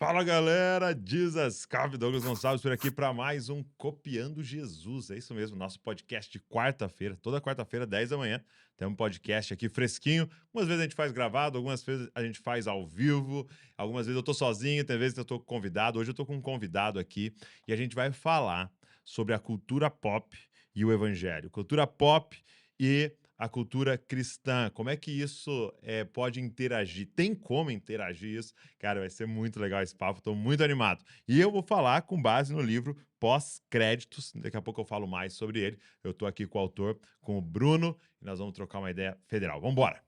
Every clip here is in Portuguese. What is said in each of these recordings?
Fala galera, Jesus Calve, Douglas Gonçalves por aqui para mais um Copiando Jesus. É isso mesmo, nosso podcast de quarta-feira, toda quarta-feira, 10 da manhã. Tem um podcast aqui fresquinho. Algumas vezes a gente faz gravado, algumas vezes a gente faz ao vivo, algumas vezes eu tô sozinho, tem vezes eu tô com convidado. Hoje eu tô com um convidado aqui e a gente vai falar sobre a cultura pop e o evangelho. Cultura pop e a cultura cristã. Como é que isso pode interagir? Tem como interagir isso? Cara, vai ser muito legal esse papo, estou muito animado. E eu vou falar com base no livro Pós-Créditos, daqui a pouco eu falo mais sobre ele. Eu estou aqui com o autor, com o Bruno, e nós vamos trocar uma ideia federal. Vamos embora!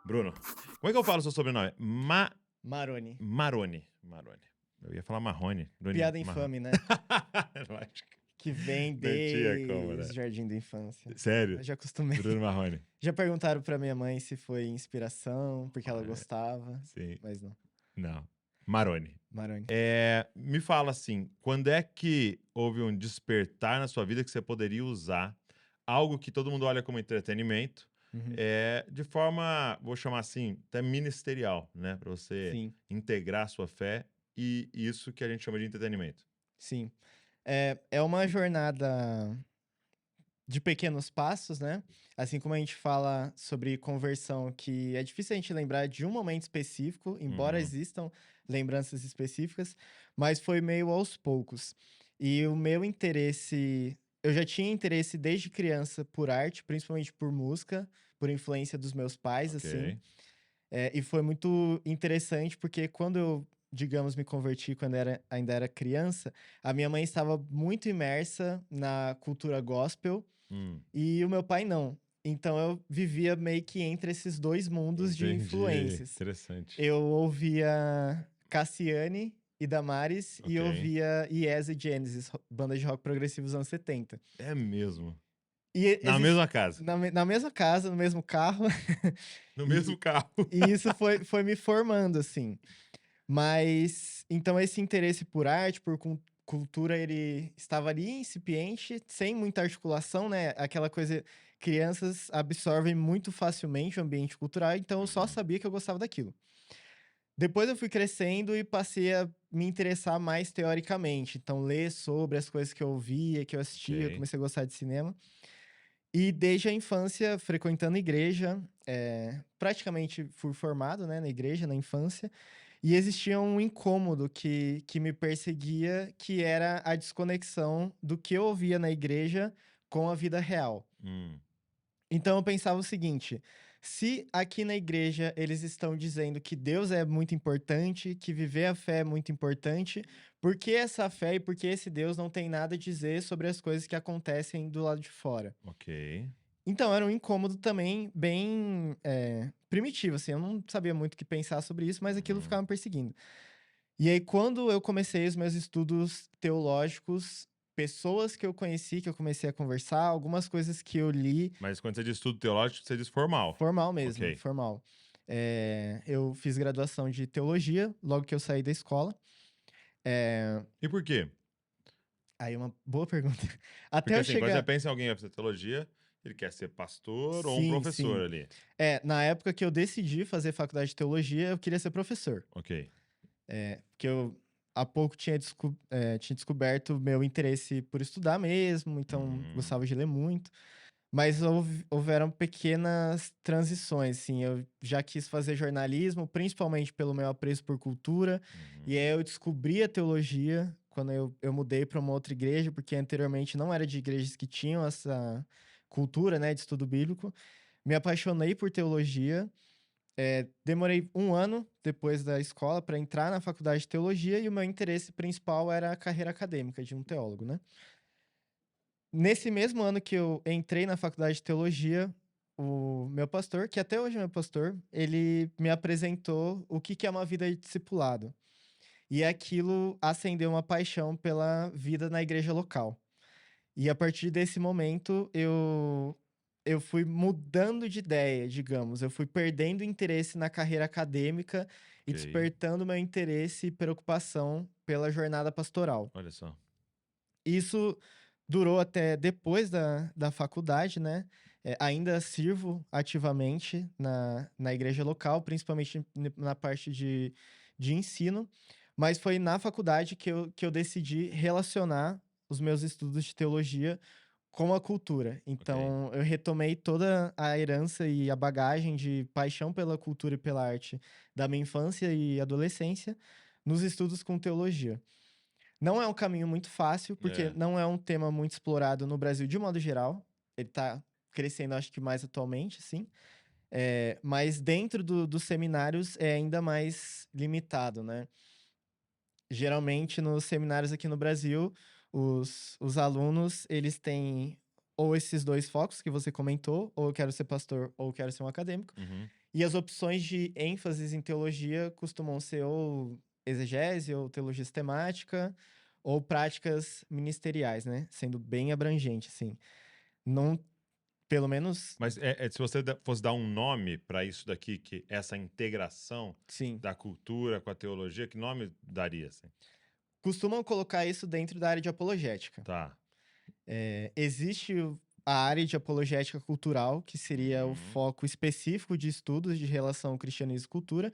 Bruno, como é que eu falo seu sobrenome? Maroni. Maroni. Eu ia falar Marrone. Piada infame, né? Lógico. Que vem Não tinha como, né? desde o Jardim da Infância. Sério? Eu já acostumei. Bruno Marrone. Já perguntaram pra minha mãe se foi inspiração, porque ela Olha, gostava, sim. mas não. Não. Maroni. Maroni. Me fala assim, quando é que houve um despertar na sua vida que você poderia usar algo que todo mundo olha como entretenimento, Uhum. de forma, vou chamar assim, até ministerial, né? Para você Sim, integrar a sua fé e isso que a gente chama de entretenimento. sim. É uma jornada de pequenos passos, né? Assim como a gente fala sobre conversão, que é difícil a gente lembrar de um momento específico, embora Uhum. existam lembranças específicas, mas foi meio aos poucos. E o meu interesse, eu já tinha interesse desde criança por arte, principalmente por música, por influência dos meus pais, Ok. assim. E foi muito interessante porque quando eu, digamos, me converti quando ainda era criança, a minha mãe estava muito imersa na cultura gospel Hum, e o meu pai não. Então eu vivia meio que entre esses dois mundos de entendi. influências. Interessante. Eu ouvia Cassiane e Damares e eu Ok. ouvia Yes e Genesis, banda de rock progressivo dos anos 70. É mesmo. E Na mesma casa. na mesma casa, no mesmo carro. No mesmo E, carro. e isso foi me formando, assim. Mas, então esse interesse por arte, por cultura, ele estava ali incipiente, sem muita articulação, né? Aquela coisa, crianças absorvem muito facilmente o ambiente cultural, então eu só Uhum. sabia que eu gostava daquilo. Depois eu fui crescendo e passei a me interessar mais teoricamente, então ler sobre as coisas que eu ouvia, que eu assistia, eu Ok. comecei a gostar de cinema. E desde a infância, frequentando a igreja, praticamente fui formado, né, na igreja, na infância, e existia um incômodo que me perseguia, que era a desconexão do que eu ouvia na igreja com a vida real. Hum, Então eu pensava o seguinte: se aqui na igreja eles estão dizendo que Deus é muito importante, que viver a fé é muito importante, por que essa fé e por que esse Deus não tem nada a dizer sobre as coisas que acontecem do lado de fora? ok. Então era um incômodo também bem primitivo, assim, eu não sabia muito o que pensar sobre isso, mas aquilo Uhum. ficava me perseguindo. E aí, quando eu comecei os meus estudos teológicos, pessoas que eu conheci, que eu comecei a conversar, algumas coisas que eu li, Mas quando você diz estudo teológico, você diz formal. formal mesmo, Ok. formal. Eu fiz graduação de teologia logo que eu saí da escola. Eh, E por quê? Aí uma boa pergunta. Até Porque eu assim, quando você chegar. pensa em alguém que vai fazer teologia, ele quer ser pastor ou um Sim, professor sim. ali. Na época que eu decidi fazer faculdade de teologia, eu queria ser professor. Ok. Porque eu há pouco tinha descoberto meu interesse por estudar mesmo, então Uhum. gostava de ler muito. Mas houveram pequenas transições, assim. Eu já quis fazer jornalismo, principalmente pelo meu apreço por cultura. E aí Uhum. eu descobri a teologia quando eu mudei para uma outra igreja, porque anteriormente não era de igrejas que tinham essa cultura, né, de estudo bíblico. Me apaixonei por teologia. Demorei um ano depois da escola para entrar na faculdade de teologia e o meu interesse principal era a carreira acadêmica de um teólogo, né? Nesse mesmo ano que eu entrei na faculdade de teologia, o meu pastor, que até hoje é meu pastor, ele me apresentou o que é uma vida de discipulado. E aquilo acendeu uma paixão pela vida na igreja local. E a partir desse momento, eu fui mudando de ideia, digamos. Eu fui perdendo interesse na carreira acadêmica e Ok. despertando meu interesse e preocupação pela jornada pastoral. Olha só. Isso durou até depois da faculdade, né? Ainda sirvo ativamente na igreja local, principalmente na parte de ensino, mas foi na faculdade que eu decidi relacionar os meus estudos de teologia com a cultura. Ok. Então, eu retomei toda a herança e a bagagem de paixão pela cultura e pela arte da minha infância e adolescência nos estudos com teologia. Não é um caminho muito fácil, porque É. não é um tema muito explorado no Brasil de modo geral. Ele tá crescendo, acho que mais atualmente, sim. Mas dentro dos seminários é ainda mais limitado, né? Geralmente, nos seminários aqui no Brasil, os alunos, eles têm ou esses dois focos que você comentou, ou eu quero ser pastor, ou eu quero ser um acadêmico. Uhum. E as opções de ênfases em teologia costumam ser ou exegese, ou teologia sistemática, ou práticas ministeriais, né? Sendo bem abrangente, assim. Não, pelo menos, Mas se você fosse dar um nome para isso daqui, que essa integração sim. da cultura com a teologia, que nome daria, assim? Costumam colocar isso dentro da área de apologética. Tá. Existe a área de apologética cultural, que seria o Uhum. foco específico de estudos de relação cristianismo e cultura,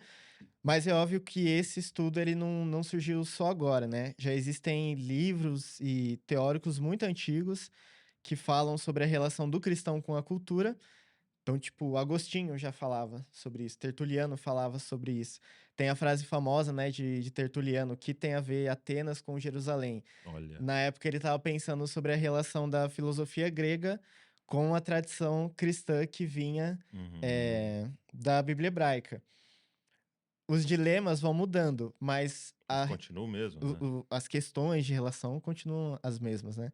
mas é óbvio que esse estudo ele não surgiu só agora, né? Já existem livros e teóricos muito antigos que falam sobre a relação do cristão com a cultura. Então, tipo, Agostinho já falava sobre isso, Tertuliano falava sobre isso. Tem a frase famosa, né, de Tertuliano, que tem a ver Atenas com Jerusalém. Olha. Na época ele estava pensando sobre a relação da filosofia grega com a tradição cristã que vinha Uhum. da Bíblia hebraica. Os dilemas vão mudando, mas Mas continua o mesmo, né? as questões de relação continuam as mesmas, né?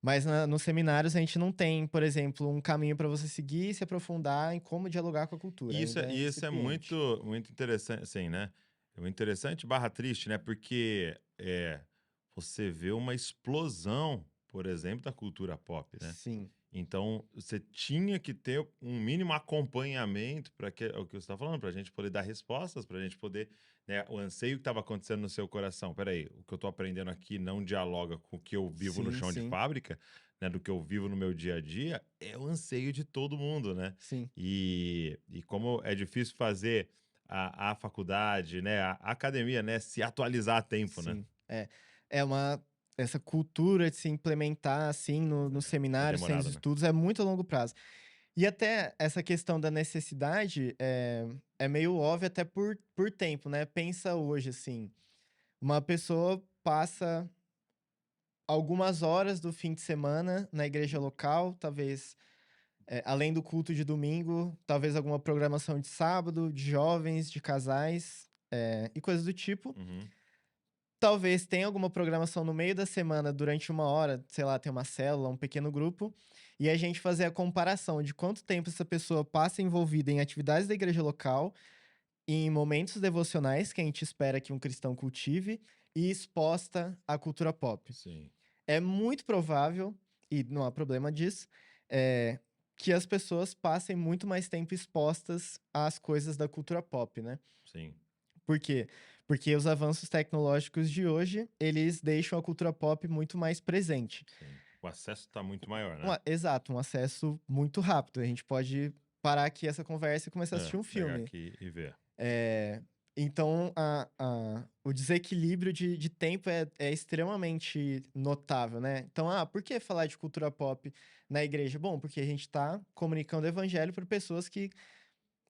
Mas nos seminários a gente não tem, por exemplo, um caminho para você seguir e se aprofundar em como dialogar com a cultura. E isso, Ainda é e isso é incipiente. muito, muito interessante, assim, né? É muito interessante barra triste, né? Porque você vê uma explosão, por exemplo, da cultura pop, né? Sim, Então, você tinha que ter um mínimo acompanhamento para que é o que você está falando, para a gente poder dar respostas, para a gente poder, né, o anseio que estava acontecendo no seu coração. Peraí, o que eu estou aprendendo aqui não dialoga com o que eu vivo no sim, chão de sim, fábrica, né, do que eu vivo no meu dia a dia, é o anseio de todo mundo, né? sim, E como é difícil fazer a faculdade, né, a academia, né, se atualizar a tempo, né? sim. É uma essa cultura de se implementar, assim, no É seminário, sem os demorado, né? estudos, é muito a longo prazo. E até essa questão da necessidade é meio óbvio até por tempo, né? Pensa hoje, assim, uma pessoa passa algumas horas do fim de semana na igreja local, talvez, além do culto de domingo, talvez alguma programação de sábado, de jovens, de casais, e coisas do tipo. Uhum. Talvez tenha alguma programação no meio da semana durante uma hora, sei lá, tem uma célula, um pequeno grupo, e a gente fazer a comparação de quanto tempo essa pessoa passa envolvida em atividades da igreja local, em momentos devocionais que a gente espera que um cristão cultive, e exposta à cultura pop. Sim, É muito provável, e não há problema disso, eh, que as pessoas passem muito mais tempo expostas às coisas da cultura pop, né? sim, Por quê? Porque os avanços tecnológicos de hoje, eles deixam a cultura pop muito mais presente. sim. O acesso está muito maior, né? Exato, um acesso muito rápido. A gente pode parar aqui essa conversa e começar a assistir um Pegar filme. aqui e ver. Então, o desequilíbrio de tempo é extremamente notável, né? Então, por que falar de cultura pop na igreja? Bom, porque a gente está comunicando o evangelho para pessoas que,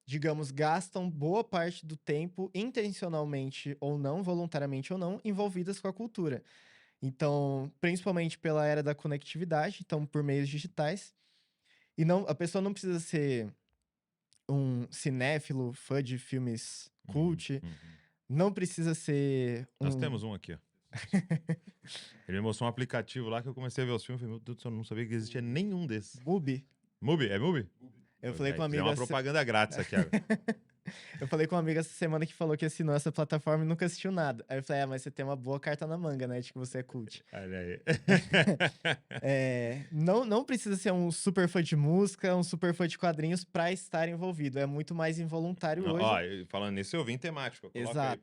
digamos, gastam boa parte do tempo, intencionalmente ou não, voluntariamente ou não, envolvidas com a cultura. Então, principalmente pela era da conectividade, então por meios digitais. E não, a pessoa não precisa ser um cinéfilo, fã de filmes Uhum, cult, uhum. não precisa ser Nós um. temos um aqui, ó. Ele me mostrou um aplicativo lá que eu comecei a ver os filmes e falei, meu Deus do céu, eu não sabia que existia nenhum desses. Mubi. Mubi? É Mubi? Eu falei com um Fizer amigo uma propaganda grátis aqui agora. Eu falei com uma amiga essa semana que falou que assinou essa plataforma e nunca assistiu nada. Aí eu falei, mas você tem uma boa carta na manga, né? De que você é cult. Olha aí. Não precisa ser um super fã de música, um super fã de quadrinhos pra estar envolvido. É muito mais involuntário Ó, hoje. falando nisso, eu vim temático. Coloca aí Exato.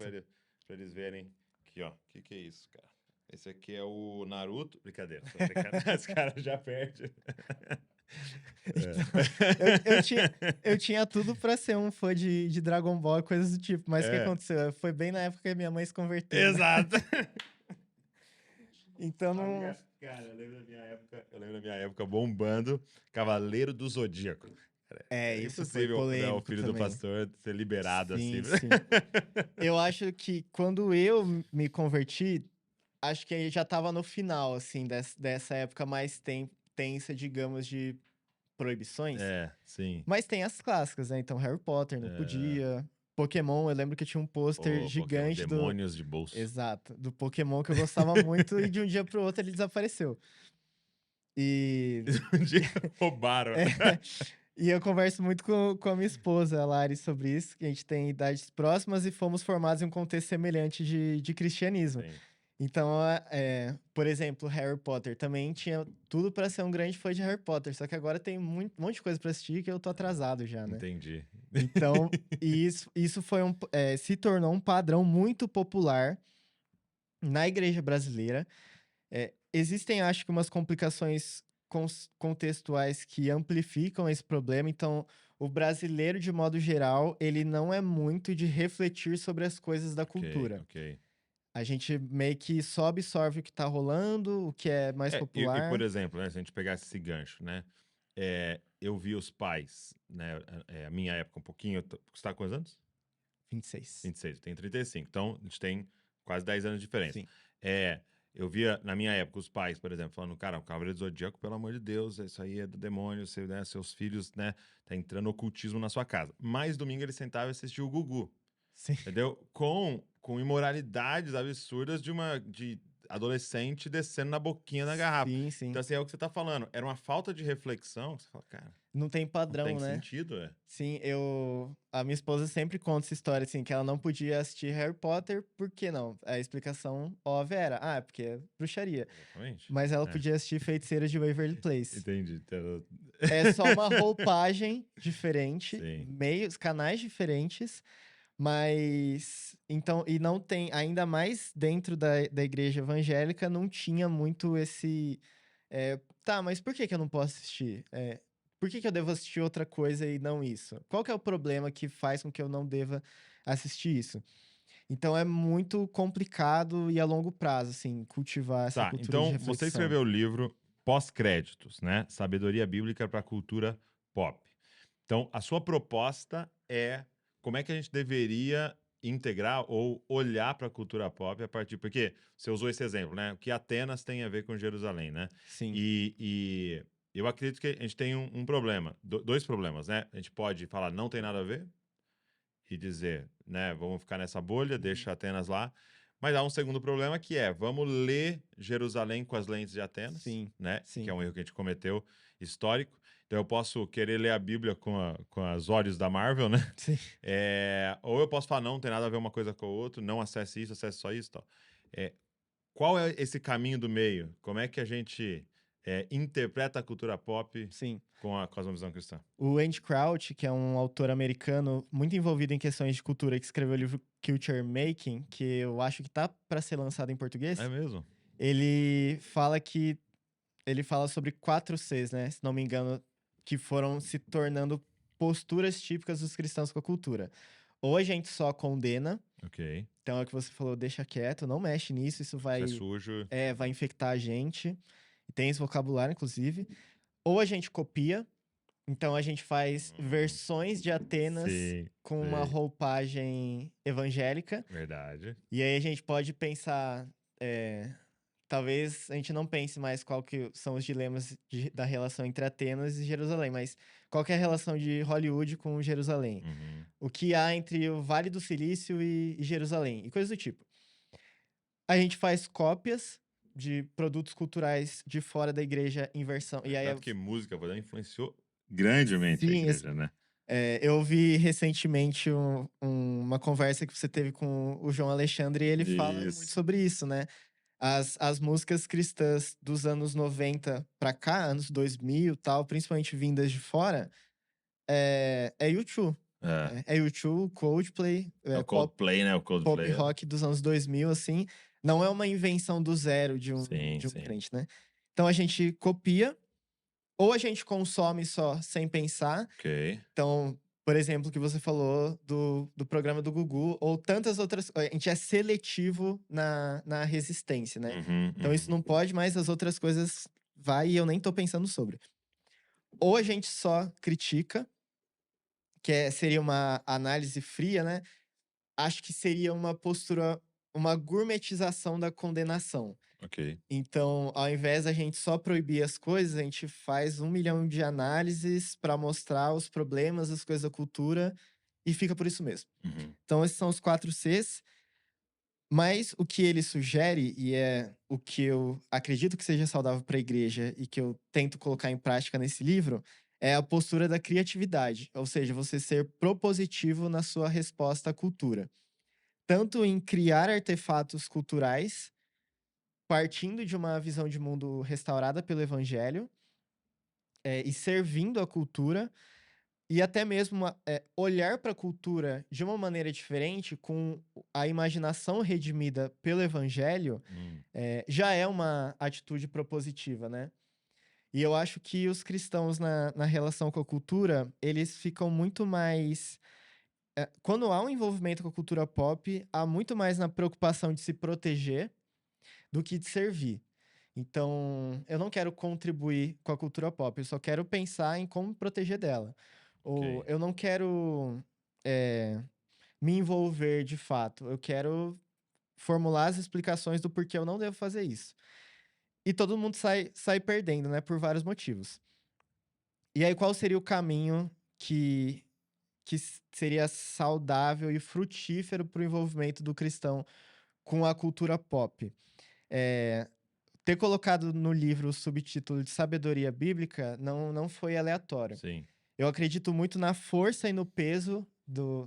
pra eles verem. Aqui, ó. O que é isso, cara? Esse aqui é o Naruto. Brincadeira, tô brincando. Esse cara já perde. Eu tinha tudo pra ser um fã de Dragon Ball e coisas do tipo, mas o que É, aconteceu? Foi bem na época que minha mãe se converteu, né? exato. Então não. Cara, eu lembro da minha época bombando Cavaleiro do Zodíaco. Cara, É, era isso foi impossível, né, o polêmico filho do também. pastor ser liberado assim. Sim, sim. Eu acho que quando eu me converti, acho que aí já tava no final, assim, dessa época mais tensa, digamos, de proibições. É, sim. Mas tem as clássicas, né? Então, Harry Potter, não É, podia. Pokémon, eu lembro que tinha um pôster o Pokémon gigante do. Demônios de Bolso. Exato, do Pokémon que eu gostava muito e de um dia pro outro ele desapareceu. E. Um dia roubaram. é, e eu converso muito com a minha esposa, a Lari, sobre isso, que a gente tem idades próximas e fomos formados em um contexto semelhante de cristianismo. Sim, Então, por exemplo, Harry Potter também tinha tudo pra ser um grande fã de Harry Potter, só que agora tem um monte de coisa pra assistir que eu tô atrasado já, né? entendi. Então, isso se tornou um padrão muito popular na igreja brasileira. Existem, acho que, umas complicações contextuais que amplificam esse problema. Então, o brasileiro, de modo geral, ele não é muito de refletir sobre as coisas da Ok, cultura. ok. A gente meio que só absorve o que tá rolando, o que é mais Por popular. exemplo, né, se a gente pegasse esse gancho, né? Eu vi os pais, né? A minha época um pouquinho. Você tá com quantos anos? 26. 26, eu tenho 35. Então, a gente tem quase 10 anos de diferença. Sim. É, eu via, na minha época, os pais, por exemplo, falando, cara, o Cavaleiro do Zodíaco, pelo amor de Deus, isso aí é do demônio, você, né, seus filhos, né, tá entrando ocultismo na sua casa. Mas domingo ele sentava e assistia o Gugu, Sim. entendeu? Com imoralidades absurdas de adolescente descendo na boquinha da garrafa. Sim, sim. Então, assim, é o que você tá falando. Era uma falta de reflexão, que você fala, cara, Não tem não tem padrão, né? sentido, é. Sim, a minha esposa sempre conta essa história, assim, que ela não podia assistir Harry Potter, por que não? A explicação óbvia era, é porque é bruxaria. Exatamente. Mas ela É, podia assistir Feiticeiras de Waverly Place. entendi. Então, É só uma roupagem diferente, sim. meios, canais diferentes, mas então, e não tem, ainda mais dentro da igreja evangélica, não tinha muito esse. Tá, mas por que que eu não posso assistir? Por que que eu devo assistir outra coisa e não isso? Qual que é o problema que faz com que eu não deva assistir isso? Então é muito complicado e a longo prazo, assim, cultivar essa Tá, cultura de então você reflexão. escreveu o livro Pós-Créditos, né? Sabedoria Bíblica para a Cultura Pop. Então, a sua proposta é como é que a gente deveria integrar ou olhar para a cultura pop a partir. Porque você usou esse exemplo, né? O que Atenas tem a ver com Jerusalém, né? Sim, E eu acredito que a gente tem um problema, dois problemas, né? A gente pode falar não tem nada a ver e dizer, né, vamos ficar nessa bolha, deixa Atenas lá. Mas há um segundo problema que é, vamos ler Jerusalém com as lentes de Atenas, sim, né? Que é sim, um erro que a gente cometeu histórico. Então eu posso querer ler a Bíblia com os olhos da Marvel, né? sim. Ou eu posso falar, não tem nada a ver uma coisa com a outra, não acesse isso, acesse só isso, tal. É, qual é esse caminho do meio? Como é que a gente interpreta a cultura pop Sim. com a cosmovisão cristã? O Andy Crouch, que é um autor americano muito envolvido em questões de cultura, que escreveu o livro Culture Making, que eu acho que tá para ser lançado em É português, mesmo? ele fala que ele fala sobre 4 Cs, né, se não me engano, que foram se tornando posturas típicas dos cristãos com a cultura. Ou a gente só condena, Ok. então é o que você falou, deixa quieto, não mexe nisso, isso Isso é sujo. vai infectar a gente. E tem esse vocabulário, inclusive. Ou a gente copia, então a gente faz versões de Atenas Sim, com uma sei. roupagem evangélica. Verdade. E aí a gente pode pensar, talvez a gente não pense mais qual que são os dilemas da relação entre Atenas e Jerusalém, mas qual que é a relação de Hollywood com Jerusalém? Uhum. O que há entre o Vale do Silício e Jerusalém? E coisas do tipo. A gente faz cópias de produtos culturais de fora da igreja em versão. E aí, Tanto que música, por exemplo, influenciou grandemente a sim, igreja, né? eu ouvi recentemente uma conversa que você teve com o João Alexandre e ele fala muito Isso. sobre isso, né? As músicas cristãs dos anos 90 pra cá, anos 2000 tal, principalmente vindas de fora, é U2. É. É U2, Coldplay, É o pop, Coldplay, né? O pop Coldplay. rock dos anos 2000, assim. Não é uma invenção do zero Sim, de um sim. crente, né? Então a gente copia, ou a gente consome só sem pensar. Ok. Então, por exemplo, o que você falou do programa do Gugu, ou tantas outras. A gente é seletivo na resistência, né? Uhum, Então isso uhum. não pode, mas as outras coisas vai e eu nem tô pensando sobre. Ou a gente só critica, seria uma análise fria, né? Acho que seria uma postura, uma gourmetização da condenação. Ok. Então, ao invés da gente só proibir as coisas, a gente faz 1 milhão de análises para mostrar os problemas, as coisas da cultura, e fica por isso mesmo. Uhum. Então, esses são os 4 Cs, mas o que ele sugere, e é o que eu acredito que seja saudável para a igreja e que eu tento colocar em prática nesse livro, é a postura da criatividade, ou seja, você ser propositivo na sua resposta à cultura. Tanto em criar artefatos culturais, partindo de uma visão de mundo restaurada pelo evangelho, e servindo a cultura, e até mesmo olhar para a cultura de uma maneira diferente, com a imaginação redimida pelo evangelho, Hum. já é uma atitude propositiva, né? E eu acho que os cristãos na relação com a cultura, eles ficam muito mais. Quando há um envolvimento com a cultura pop, há muito mais na preocupação de se proteger do que de servir. Então, eu não quero contribuir com a cultura pop, eu só quero pensar em como me proteger dela. Ou Ok. eu não quero eh, me envolver de fato, eu quero formular as explicações do porquê eu não devo fazer isso. E todo mundo sai perdendo, né, por vários motivos. E aí, qual seria o caminho que seria saudável e frutífero para o envolvimento do cristão com a cultura pop? Eh, Ter colocado no livro o subtítulo de Sabedoria Bíblica não foi aleatório. Sim. Eu acredito muito na força e no peso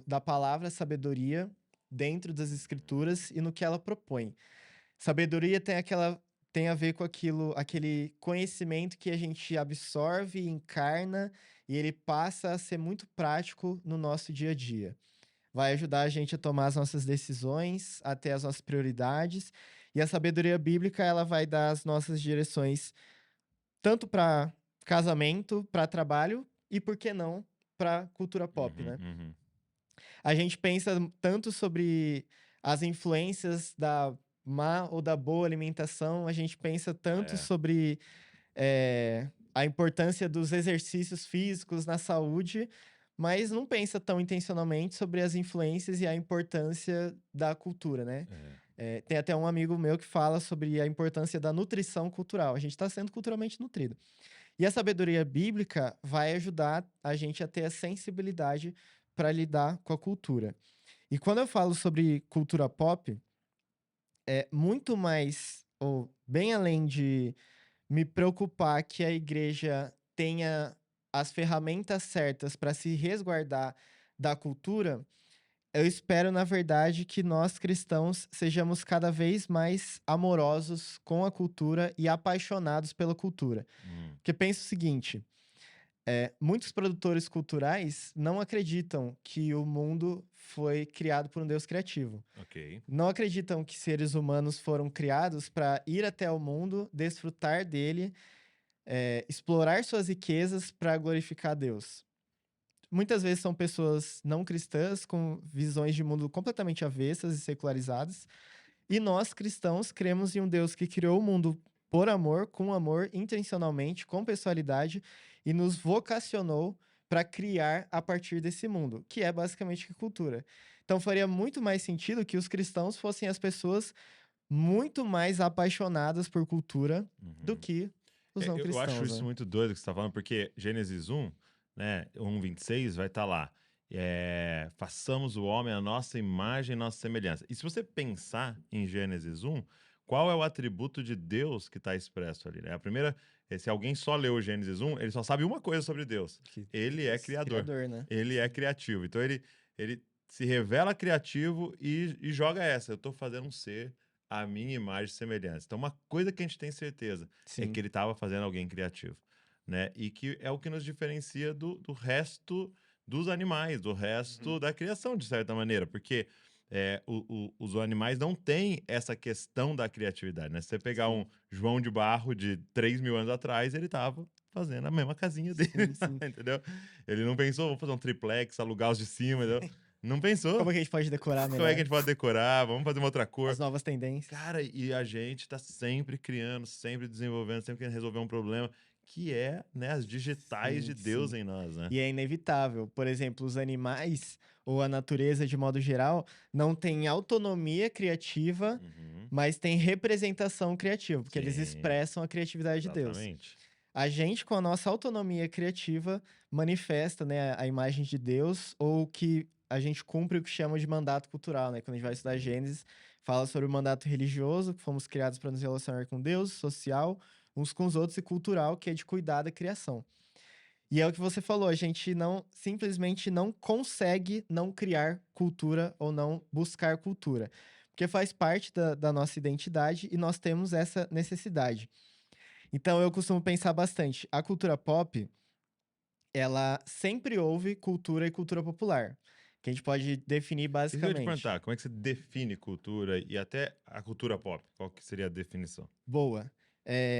da palavra sabedoria dentro das escrituras e no que ela propõe. Sabedoria tem a ver com aquele conhecimento que a gente absorve, encarna e ele passa a ser muito prático no nosso dia a dia. Vai ajudar a gente a tomar as nossas decisões, a ter as nossas prioridades, e a sabedoria bíblica, ela vai dar as nossas direções tanto para casamento, para trabalho e, por que não, para cultura pop, Uhum, né? uhum. A gente pensa tanto sobre as influências da má ou da boa alimentação, a gente pensa tanto É. sobre a importância dos exercícios físicos na saúde, mas não pensa tão intencionalmente sobre as influências e a importância da cultura, né? É. Tem até um amigo meu que fala sobre a importância da nutrição cultural. A gente está sendo culturalmente nutrido. E a sabedoria bíblica vai ajudar a gente a ter a sensibilidade para lidar com a cultura. E quando eu falo sobre cultura pop, é muito mais, ou bem além de me preocupar que a igreja tenha as ferramentas certas para se resguardar da cultura, eu espero, na verdade, que nós cristãos sejamos cada vez mais amorosos com a cultura e apaixonados pela cultura. Hum. Porque pensa o seguinte: muitos produtores culturais não acreditam que o mundo foi criado por um Deus criativo. Ok. Não acreditam que seres humanos foram criados para ir até o mundo, desfrutar dele, explorar suas riquezas para glorificar a Deus. Muitas vezes são pessoas não cristãs com visões de mundo completamente avessas e secularizadas. E nós cristãos cremos em um Deus que criou o mundo por amor, com amor, intencionalmente, com pessoalidade e nos vocacionou para criar a partir desse mundo, que é basicamente a cultura. Então faria muito mais sentido que os cristãos fossem as pessoas muito mais apaixonadas por cultura do Uhum. que os não Eu acho cristãos, isso né? muito doido que você está falando, porque Gênesis 1, né, 1:26 vai estar lá. Façamos o homem a nossa imagem e nossa semelhança. E se você pensar em Gênesis 1, qual é o atributo de Deus que está expresso ali? Né? A primeira, se alguém só leu Gênesis 1, ele só sabe uma coisa sobre Deus. Que Ele é criador. criador, né? Ele é criativo. Então ele se revela criativo e joga essa. Eu estou fazendo um ser à minha imagem e semelhança. Então, uma coisa que a gente tem certeza é que Sim. ele estava fazendo alguém criativo, né? E que é o que nos diferencia do resto dos animais, do resto Uhum. da criação, de certa maneira, porque os animais não têm essa questão da criatividade, né? Se você pegar um João de Barro de 3.000 anos atrás, ele tava fazendo a mesma casinha dele, Sim, sim. entendeu? Ele não pensou, vou fazer um triplex, alugar os de cima, entendeu? Não pensou. Como que a gente pode decorar Como é melhor que a gente pode decorar? Vamos fazer uma outra cor. as novas tendências? Cara, e a gente tá sempre criando, sempre desenvolvendo, sempre querendo resolver um problema, que é, né, as digitais de Sim, Deus sim. em nós, né? E é inevitável. Por exemplo, os animais ou a natureza de modo geral não tem autonomia criativa, Uhum. mas tem representação criativa, porque eles Sim, expressam a criatividade de Deus. exatamente. A gente, com a nossa autonomia criativa, manifesta, né, a imagem de Deus ou que a gente cumpre o que chama de mandato cultural, né? Quando a gente vai estudar Gênesis, fala sobre o mandato religioso, que fomos criados para nos relacionar com Deus, social, uns com os outros, e cultural, que é de cuidar da criação. E é o que você falou, a gente não simplesmente não consegue não criar cultura ou não buscar cultura. Porque faz parte da nossa identidade e nós temos essa necessidade. Então eu costumo pensar bastante. A cultura pop, ela sempre houve cultura e cultura popular, que a gente pode definir Isso que eu ia te basicamente. perguntar, como é que você define cultura e até a cultura pop? Qual que seria a definição? Boa.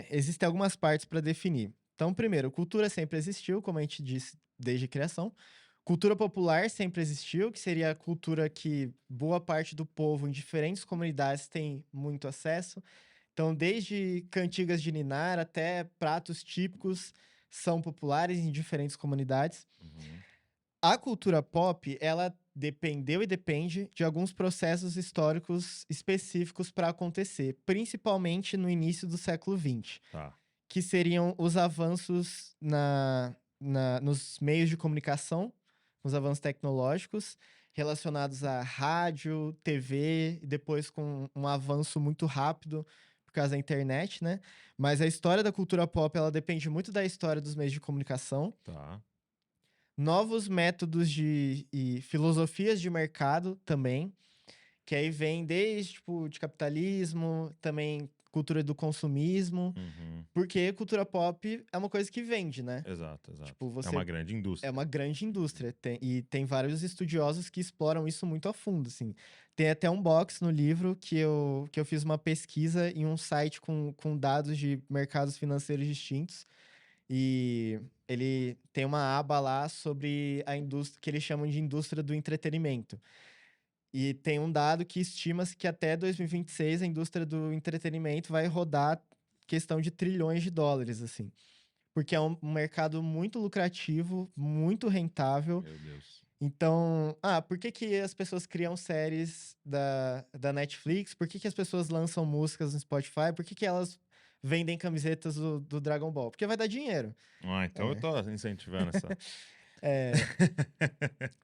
Existem algumas partes para definir. Então, primeiro, cultura sempre existiu, como a gente disse, desde a criação. Cultura popular sempre existiu, que seria a cultura que boa parte do povo em diferentes comunidades tem muito acesso. Então, desde cantigas de ninar até pratos típicos são populares em diferentes comunidades. Uhum. A cultura pop, ela dependeu e depende de alguns processos históricos específicos para acontecer, principalmente no início do século XX, Tá. que seriam os avanços nos meios de comunicação, os avanços tecnológicos relacionados a rádio, TV, e depois com um avanço muito rápido por causa da internet, né? Mas a história da cultura pop, ela depende muito da história dos meios de comunicação. Tá. Novos métodos e filosofias de mercado também, que aí vem desde, tipo, de capitalismo, também cultura do consumismo, Uhum. porque cultura pop é uma coisa que vende, né? Exato, exato. Tipo, É uma grande é indústria. uma grande indústria, e tem vários estudiosos que exploram isso muito a fundo, assim. Tem até um box no livro que eu fiz uma pesquisa em um site com dados de mercados financeiros distintos, e ele tem uma aba lá sobre a indústria, que eles chamam de indústria do entretenimento. E tem um dado que estima-se que até 2026 a indústria do entretenimento vai rodar questão de trilhões de dólares, assim. Porque é um mercado muito lucrativo, muito rentável. Meu Deus. Então, por que que as pessoas criam séries da Netflix? Por que que as pessoas lançam músicas no Spotify? Por que que elas vendem camisetas do Dragon Ball? Porque vai dar dinheiro. Ah, então eu É. tô incentivando essa. É,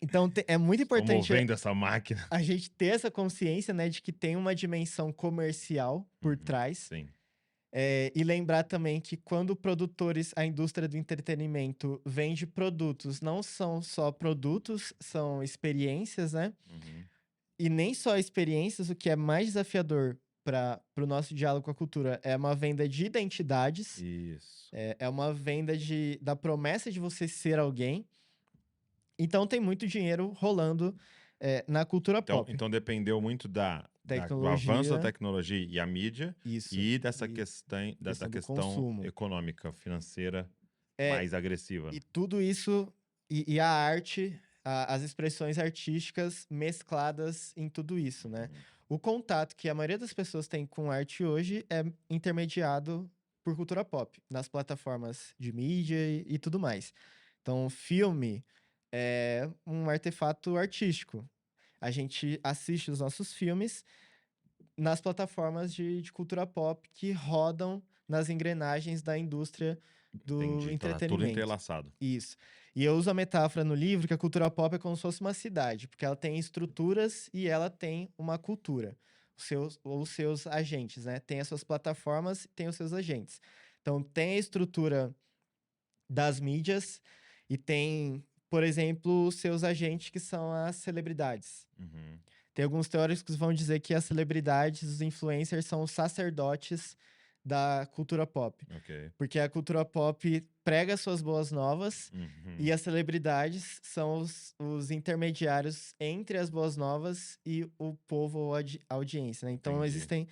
então, é muito Estou importante movendo essa máquina. a gente ter essa consciência, né, de que tem uma dimensão comercial por Uhum. trás. Sim. E lembrar também que quando produtores, a indústria do entretenimento vende produtos, não são só produtos, são experiências, né? Uhum. E nem só experiências, o que é mais desafiador para o nosso diálogo com a cultura é uma venda de identidades, Isso. é uma venda da promessa de você ser alguém. Então tem muito dinheiro rolando na cultura Então, pop. então dependeu muito do avanço da Tecnologia, tecnologia e a mídia isso. e dessa E questão, da questão do questão consumo. econômica, financeira É, mais agressiva. E tudo isso, e a arte, as expressões artísticas mescladas em tudo isso, né? Uhum. O contato que a maioria das pessoas tem com arte hoje é intermediado por cultura pop, nas plataformas de mídia e tudo mais. Então, filme é um artefato artístico. A gente assiste os nossos filmes nas plataformas de cultura pop que rodam nas engrenagens da indústria do Entendi. Então tá tudo entretenimento. entrelaçado. Isso. E eu uso a metáfora no livro que a cultura pop é como se fosse uma cidade, porque ela tem estruturas e ela tem uma cultura. Os seus agentes, né? Tem as suas plataformas e tem os seus agentes. Então, tem a estrutura das mídias e tem, por exemplo, os seus agentes que são as celebridades. Uhum. Tem alguns teóricos que vão dizer que as celebridades, os influencers, são os sacerdotes da cultura pop. Ok. Porque a cultura pop prega suas boas novas e Uhum. as celebridades são os intermediários entre as boas novas e o povo ou a audiência, né? Então Entendi. existem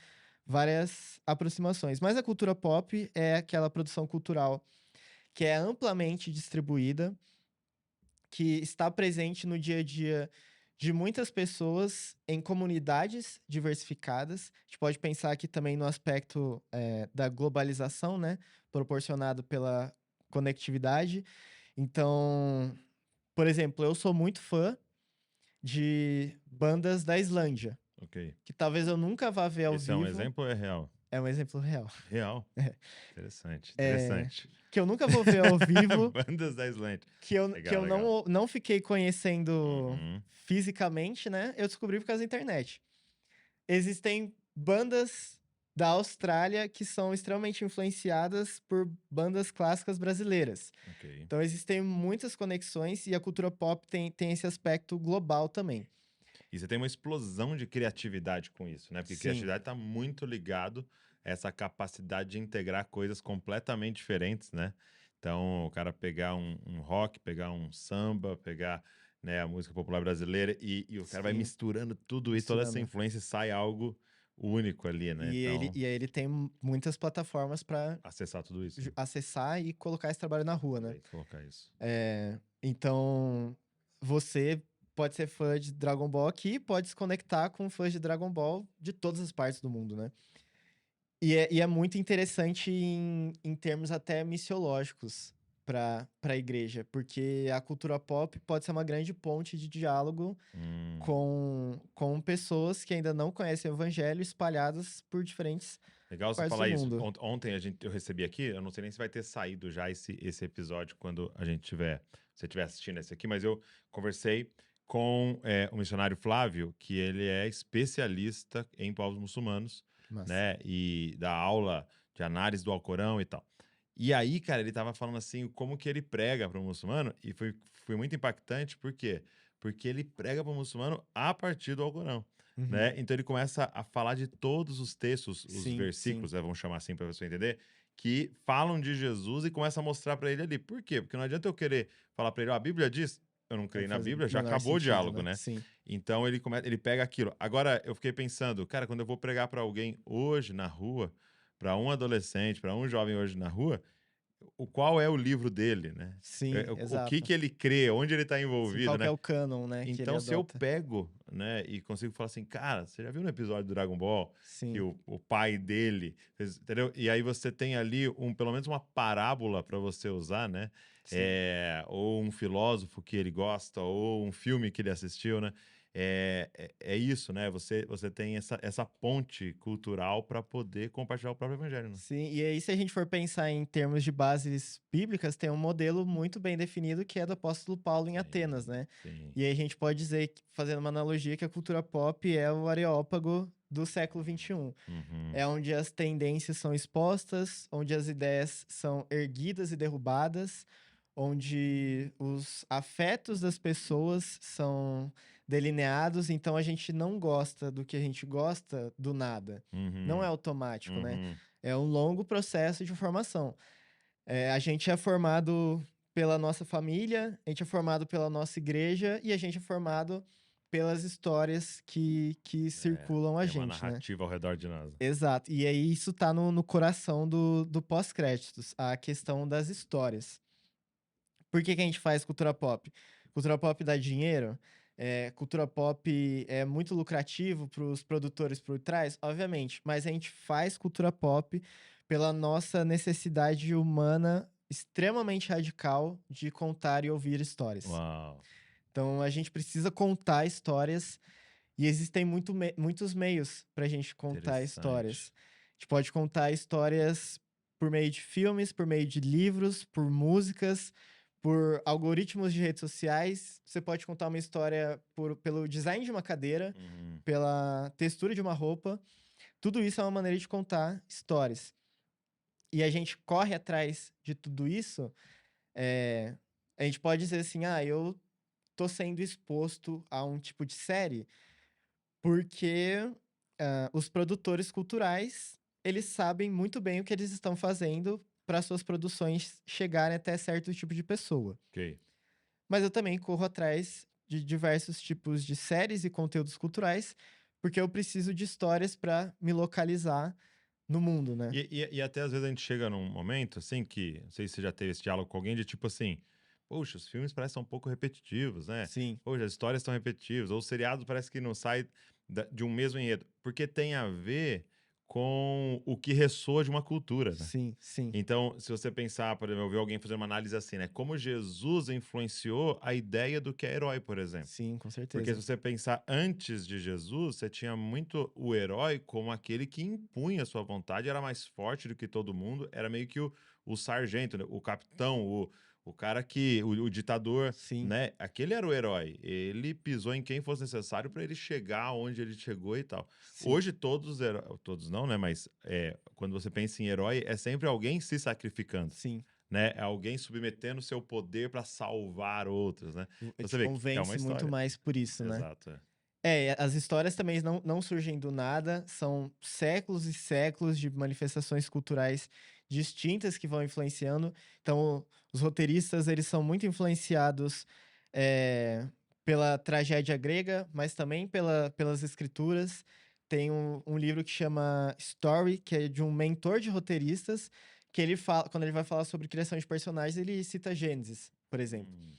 várias aproximações. Mas a cultura pop é aquela produção cultural que é amplamente distribuída, que está presente no dia a dia de muitas pessoas em comunidades diversificadas. A gente pode pensar aqui também no aspecto da globalização, né? Proporcionado pela conectividade. Então, por exemplo, eu sou muito fã de bandas da Islândia, Ok. que talvez eu nunca vá ver ao Esse é um vivo. exemplo ou é real? É um exemplo real. Real. Interessante, É, interessante. que eu nunca vou ver ao vivo, Bandas da Islândia. que Legal, eu legal. não fiquei conhecendo Uhum. fisicamente, né? Eu descobri por causa da internet. Existem bandas da Austrália que são extremamente influenciadas por bandas clássicas brasileiras. Ok. Então existem muitas conexões e a cultura pop tem esse aspecto global também. E você tem uma explosão de criatividade com isso, né? Porque Sim, criatividade está muito ligado a essa capacidade de integrar coisas completamente diferentes, né? Então, o cara pegar um rock, pegar um samba, pegar, né, a música popular brasileira e o cara vai sim, misturando tudo e toda essa misturando. influência e sai algo único ali, né? Então, E aí ele tem muitas plataformas para acessar tudo isso, né? acessar e colocar esse trabalho na rua, né? Daí colocar isso. Então, você pode ser fã de Dragon Ball aqui, pode se conectar com fãs de Dragon Ball de todas as partes do mundo, né? E é muito interessante em termos até missiológicos para a igreja, porque a cultura pop pode ser uma grande ponte de diálogo Hum. com pessoas que ainda não conhecem o evangelho espalhadas por diferentes Legal você partes do falar isso. mundo. Ontem eu recebi aqui, eu não sei nem se vai ter saído já esse episódio quando a gente você estiver assistindo esse aqui, mas eu conversei com o missionário Flávio, que ele é especialista em povos muçulmanos, Mas, né? E dá aula de análise do Alcorão e tal. E aí, cara, ele tava falando assim, como que ele prega para o muçulmano, e foi muito impactante, por quê? Porque ele prega para o muçulmano a partir do Alcorão. uhum. Né? Então ele começa a falar de todos os textos, os Sim, sim. versículos, né, vamos chamar assim para você entender, que falam de Jesus e começa a mostrar para ele ali. Por quê? Porque não adianta eu querer falar para ele, ó, a Bíblia diz, eu não Não creio na faz o Bíblia, já menor acabou o sentido, diálogo, né? né? Sim. Então ele pega aquilo. Agora eu fiquei pensando, cara, quando eu vou pregar para alguém hoje na rua, para um adolescente, para um jovem hoje na rua, qual é o livro dele, né? Sim, O que exato. que ele crê, onde ele está Sim, envolvido, qual que é né? o cânon, né, que ele Então, se eu adota. pego, né, e consigo falar assim, cara, você já viu no episódio do Dragon Ball que Sim, o pai dele, entendeu? E aí você tem ali pelo menos uma parábola para você usar, né? sim. Ou um filósofo que ele gosta, ou um filme que ele assistiu, né? É isso, né? Você tem essa ponte cultural para poder compartilhar o próprio evangelho, né? Sim, e aí se a gente for pensar em termos de bases bíblicas, tem um modelo muito bem definido que é do apóstolo Paulo em Atenas, Sim, né? sim. E aí a gente pode dizer, fazendo uma analogia, que a cultura pop é o Areópago do século XXI. Uhum, É onde as tendências são expostas, onde as ideias são erguidas e derrubadas, onde os afetos das pessoas são delineados, então a gente não gosta do que a gente gosta do nada. Não é uhum, automático, né? uhum. É um longo processo de formação. A gente é formado pela nossa família, a gente é formado pela nossa igreja e a gente é formado pelas histórias que circulam a Tem uma gente, né? narrativa ao redor de nós. Exato. E aí isso tá no coração do pós-créditos, a questão das histórias. Por que que a gente faz cultura pop? Cultura pop dá dinheiro? Cultura pop é muito lucrativo para os produtores por trás? Obviamente, mas a gente faz cultura pop pela nossa necessidade humana extremamente radical de contar e ouvir histórias. Uau, Então a gente precisa contar histórias e existem muitos meios para a gente contar interessante. histórias. A gente pode contar histórias por meio de filmes, por meio de livros, por músicas, por algoritmos de redes sociais. Você pode contar uma história pelo design de uma cadeira, Uhum. pela textura de uma roupa. Tudo isso é uma maneira de contar histórias. E a gente corre atrás de tudo isso. é, A gente pode dizer assim: ah, eu tô sendo exposto a um tipo de série porque os produtores culturais eles sabem muito bem o que eles estão fazendo para suas produções chegarem até certo tipo de pessoa. Ok. Mas eu também corro atrás de diversos tipos de séries e conteúdos culturais, porque eu preciso de histórias para me localizar no mundo, né? E até às vezes a gente chega num momento, assim, que não sei se você já teve esse diálogo com alguém, de tipo assim, poxa, os filmes parecem um pouco repetitivos, né? Sim, Poxa, as histórias estão repetitivas, ou o seriado parece que não sai de um mesmo enredo, porque tem a ver com o que ressoa de uma cultura, né? sim, sim, Então, se você pensar, por exemplo, eu vi alguém fazer uma análise assim, né? Como Jesus influenciou a ideia do que é herói, por exemplo. sim, com Porque se certeza. você pensar antes de Jesus, você tinha muito o herói como aquele que impunha a sua vontade, era mais forte do que todo mundo, era meio que o sargento, né? O capitão, o cara que. O ditador, Sim, né? Aquele era o herói. Ele pisou em quem fosse necessário para ele chegar onde ele chegou e tal. sim, Hoje, todos os heróis. Todos não, né? Mas quando você pensa em herói, é sempre alguém se sacrificando. sim. Né? É alguém submetendo seu poder para salvar outros, né? Então você Te vê que é uma convence muito história. mais por isso, né? Exato. É. As histórias também não surgem do nada, são séculos e séculos de manifestações culturais distintas que vão influenciando. Então, os roteiristas, eles são muito influenciados pela tragédia grega, mas também pelas escrituras. Tem um livro que chama Story, que é de um mentor de roteiristas, que ele fala, quando ele vai falar sobre criação de personagens, ele cita Gênesis, por exemplo. Hum,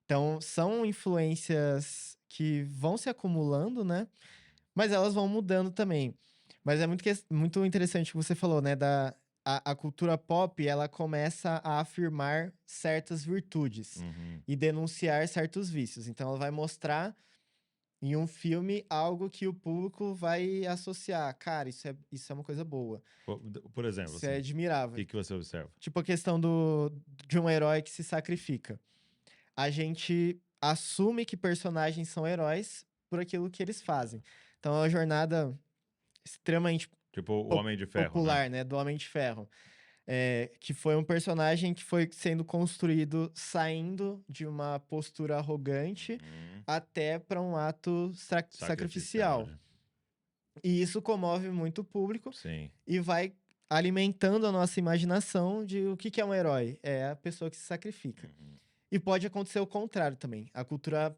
Então, são influências que vão se acumulando, né? Mas elas vão mudando também. Mas é muito interessante o que você falou, né? A cultura pop, ela começa a afirmar certas virtudes uhum. e denunciar certos vícios. Então, ela vai mostrar em um filme algo que o público vai associar. Cara, isso é uma coisa boa. Por exemplo, Isso é assim, o admirável. que você observa? Tipo a questão de um herói que se sacrifica. A gente assume que personagens são heróis por aquilo que eles fazem. Então é uma jornada extremamente Tipo o Homem de Ferro, né? popular, né, do Homem de Ferro. Que foi um personagem que foi sendo construído saindo de uma postura arrogante Uhum. até para um ato Sacrificial, sacrificial. né? E isso comove muito o público Sim. e vai alimentando a nossa imaginação de o que é um herói. É a pessoa que se sacrifica. Uhum. E pode acontecer o contrário também. A cultura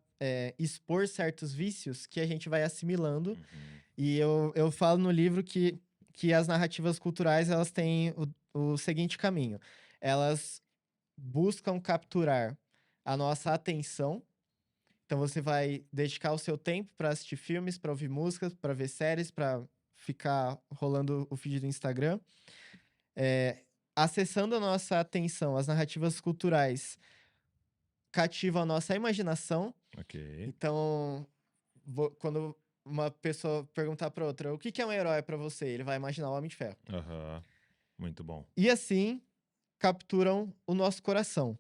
expor certos vícios que a gente vai assimilando. Uhum. E eu falo no livro que as narrativas culturais elas têm o seguinte caminho. Elas buscam capturar a nossa atenção. Então você vai dedicar o seu tempo para assistir filmes, para ouvir músicas, para ver séries, para ficar rolando o feed do Instagram. Acessando a nossa atenção, as narrativas culturais cativam a nossa imaginação. Ok. Então, quando uma pessoa perguntar para outra, o que é um herói para você? Ele vai imaginar o Homem de Ferro. Aham. Muito bom. E assim, capturam o nosso coração,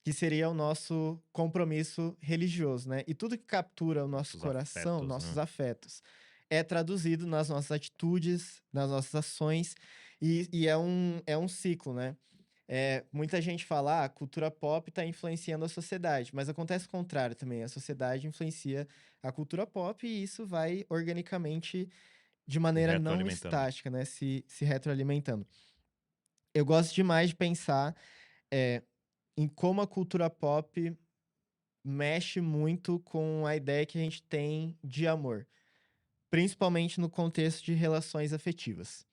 que seria o nosso compromisso religioso, né? E tudo que captura o nosso Nossos coração, afetos, nossos né? afetos, é traduzido nas nossas atitudes, nas nossas ações, e é um ciclo, né? Muita gente fala, a cultura pop está influenciando a sociedade, mas acontece o contrário também. A sociedade influencia a cultura pop e isso vai organicamente, de Se maneira não retroalimentando. estática, né? Se retroalimentando. Eu gosto demais de pensar é, em como a cultura pop mexe muito com a ideia que a gente tem de amor, principalmente no contexto de relações afetivas.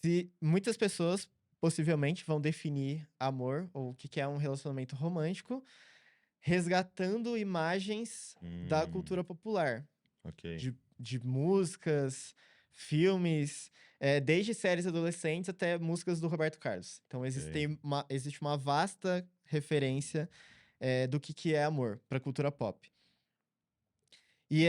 Se muitas pessoas possivelmente vão definir amor ou o que é um relacionamento romântico, resgatando imagens da Hum, cultura popular, ok. de músicas, filmes, desde séries adolescentes até músicas do Roberto Carlos. Então Ok. existe uma vasta referência do que é amor para a cultura pop. E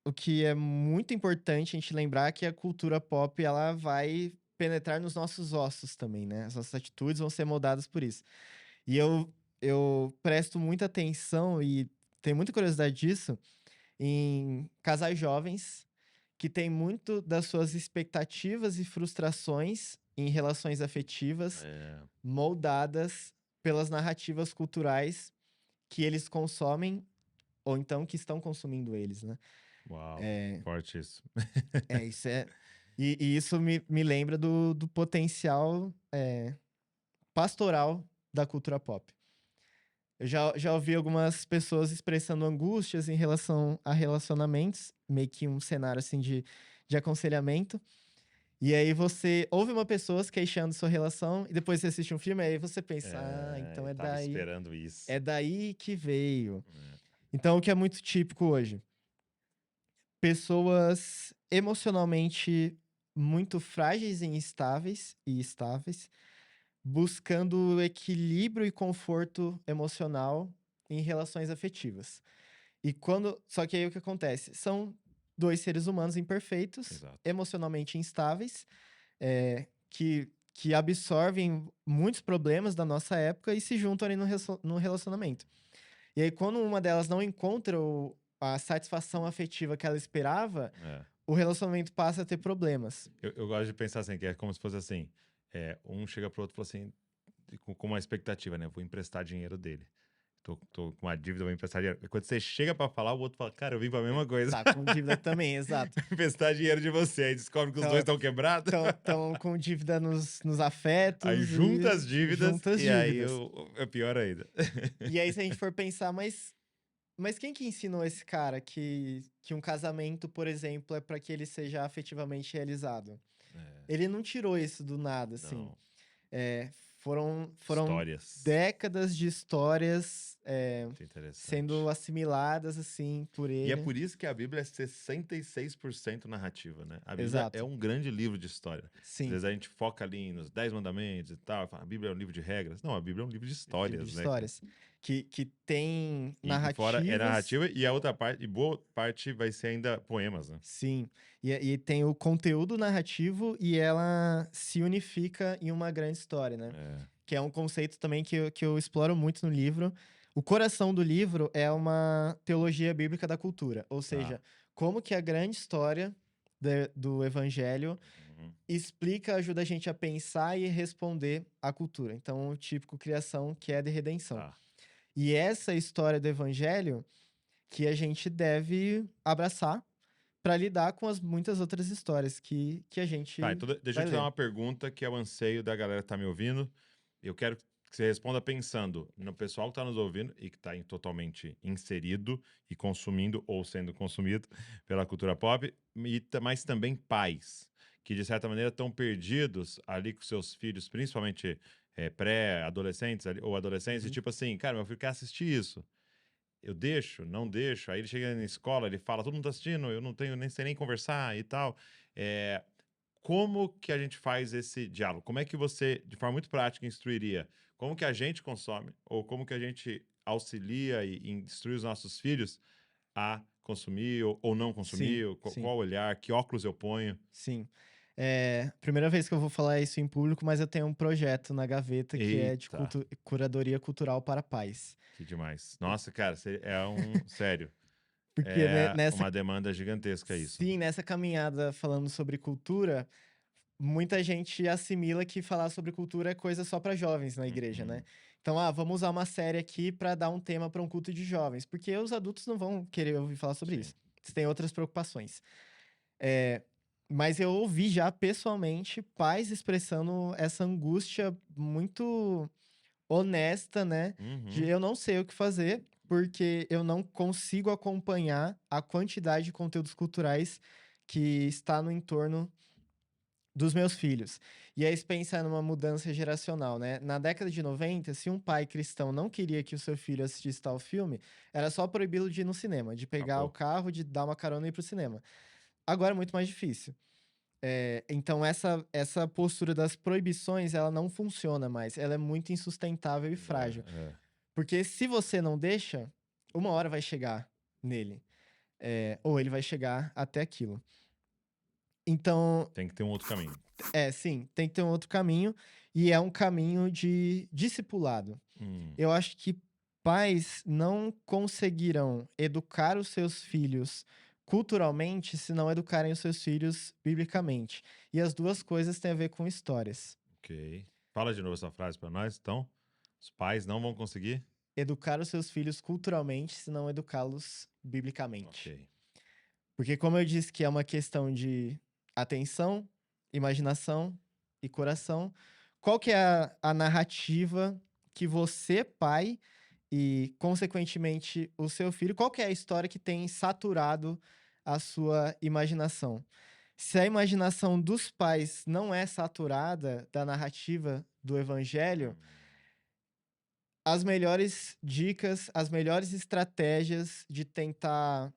o que é muito importante a gente lembrar que a cultura pop ela vai penetrar nos nossos ossos também, né? As nossas atitudes vão ser moldadas por isso. E eu presto muita atenção e tenho muita curiosidade disso em casais jovens que têm muito das suas expectativas e frustrações em relações afetivas É, moldadas pelas narrativas culturais que eles consomem ou então que estão consumindo eles, né? uau. É, Forte isso. isso é E isso me lembra do potencial pastoral da cultura pop. Eu já ouvi algumas pessoas expressando angústias em relação a relacionamentos, meio que um cenário assim de aconselhamento. E aí você ouve uma pessoa se queixando de sua relação, e depois você assiste um filme, aí você pensa, então Eu tava esperando isso. é daí que veio. É. Então, o que é muito típico hoje? Pessoas emocionalmente muito frágeis e estáveis, buscando equilíbrio e conforto emocional em relações afetivas. Só que aí o que acontece? São dois seres humanos imperfeitos, Exato. emocionalmente instáveis, que absorvem muitos problemas da nossa época e se juntam ali no relacionamento. E aí, quando uma delas não encontra a satisfação afetiva que ela esperava, É. o relacionamento passa a ter problemas. Eu gosto de pensar assim, que é como se fosse assim, um chega pro outro e fala assim, com uma expectativa, né? Vou emprestar dinheiro dele. Tô com uma dívida, vou emprestar dinheiro. E quando você chega pra falar, o outro fala, cara, eu vim pra mesma coisa. Tá com dívida também, exato. Emprestar dinheiro de você. Aí descobre que os dois estão quebrados. Estão com dívida nos afetos. Aí junta as dívidas junta as e aí dívidas. é pior ainda. E aí, se a gente for pensar, mas quem que ensinou esse cara que um casamento, por exemplo, é para que ele seja afetivamente realizado? Ele não tirou isso do nada, assim. Não. Foram Histórias. décadas de histórias Muito interessante. sendo assimiladas, assim, por ele. E é por isso que a Bíblia é 66% narrativa, né? A Bíblia Exato. é um grande livro de história. Sim. Às vezes a gente foca ali nos 10 mandamentos e tal, fala, a Bíblia é um livro de regras. Não, a Bíblia é um livro de histórias, Livro de né? histórias. Que tem E fora é narrativas. narrativa e a outra parte, e boa parte vai ser ainda poemas, né? Sim. E tem o conteúdo narrativo e ela se unifica em uma grande história, né? Que é um conceito também que eu exploro muito no livro. O coração do livro é uma teologia bíblica da cultura. Ou seja, como que a grande história do evangelho explica, ajuda a gente a pensar e responder à cultura. Então, o típico criação, queda e redenção. E essa história do evangelho que a gente deve abraçar para lidar com as muitas outras histórias que a gente Tá, então deixa eu te dar uma pergunta que é o anseio da galera que tá me ouvindo. Eu quero que você responda pensando no pessoal que está nos ouvindo e que está totalmente inserido e consumindo ou sendo consumido pela cultura pop, mas também pais que, de certa maneira, estão perdidos ali com seus filhos, principalmente pré-adolescentes ou adolescentes, e tipo assim, cara, meu filho quer assistir isso. Eu deixo, não deixo. Aí ele chega na escola, ele fala, todo mundo tá assistindo, eu não tenho nem sei nem conversar e tal. Como que a gente faz esse diálogo? Como é que você, de forma muito prática, instruiria? Como que a gente consome? Ou como que a gente auxilia e instrui os nossos filhos a consumir ou não consumir? Sim. Qual olhar? Que óculos eu ponho? Sim. Primeira vez que eu vou falar isso em público, mas eu tenho um projeto na gaveta que é de curadoria cultural para pais. Que demais. Nossa, cara, sério. Porque Uma demanda gigantesca isso. Sim, nessa caminhada falando sobre cultura, muita gente assimila que falar sobre cultura é coisa só para jovens na igreja, né? Então, vamos usar uma série aqui para dar um tema para um culto de jovens, porque os adultos não vão querer ouvir falar sobre isso. Eles têm outras preocupações. Mas eu ouvi já pessoalmente pais expressando essa angústia muito honesta, né? De eu não sei o que fazer, porque eu não consigo acompanhar a quantidade de conteúdos culturais que está no entorno dos meus filhos. E aí, se pensar numa mudança geracional, né? Na década de 90, se um pai cristão não queria que o seu filho assistisse tal filme, era só proibi-lo de ir no cinema, de pegar o carro, de dar uma carona e ir pro cinema. Agora é muito mais difícil. Então, essa postura das proibições, ela não funciona mais. Ela é muito insustentável e frágil. Porque se você não deixa, uma hora vai chegar nele. Ou ele vai chegar até aquilo. Então... Tem que ter um outro caminho. Sim, tem que ter um outro caminho. E é um caminho de discipulado. Eu acho que pais não conseguirão educar os seus filhos culturalmente se não educarem os seus filhos biblicamente. E as duas coisas têm a ver com histórias. Ok. Fala de novo essa frase para nós, então. Os pais não vão conseguir educar os seus filhos culturalmente se não educá-los biblicamente. Ok. Porque como eu disse que é uma questão de atenção, imaginação e coração. Qual que é a narrativa que você, pai, e consequentemente o seu filho, qual que é a história que tem saturado a sua imaginação? Se a imaginação dos pais não é saturada da narrativa do evangelho, as melhores dicas, as melhores estratégias de tentar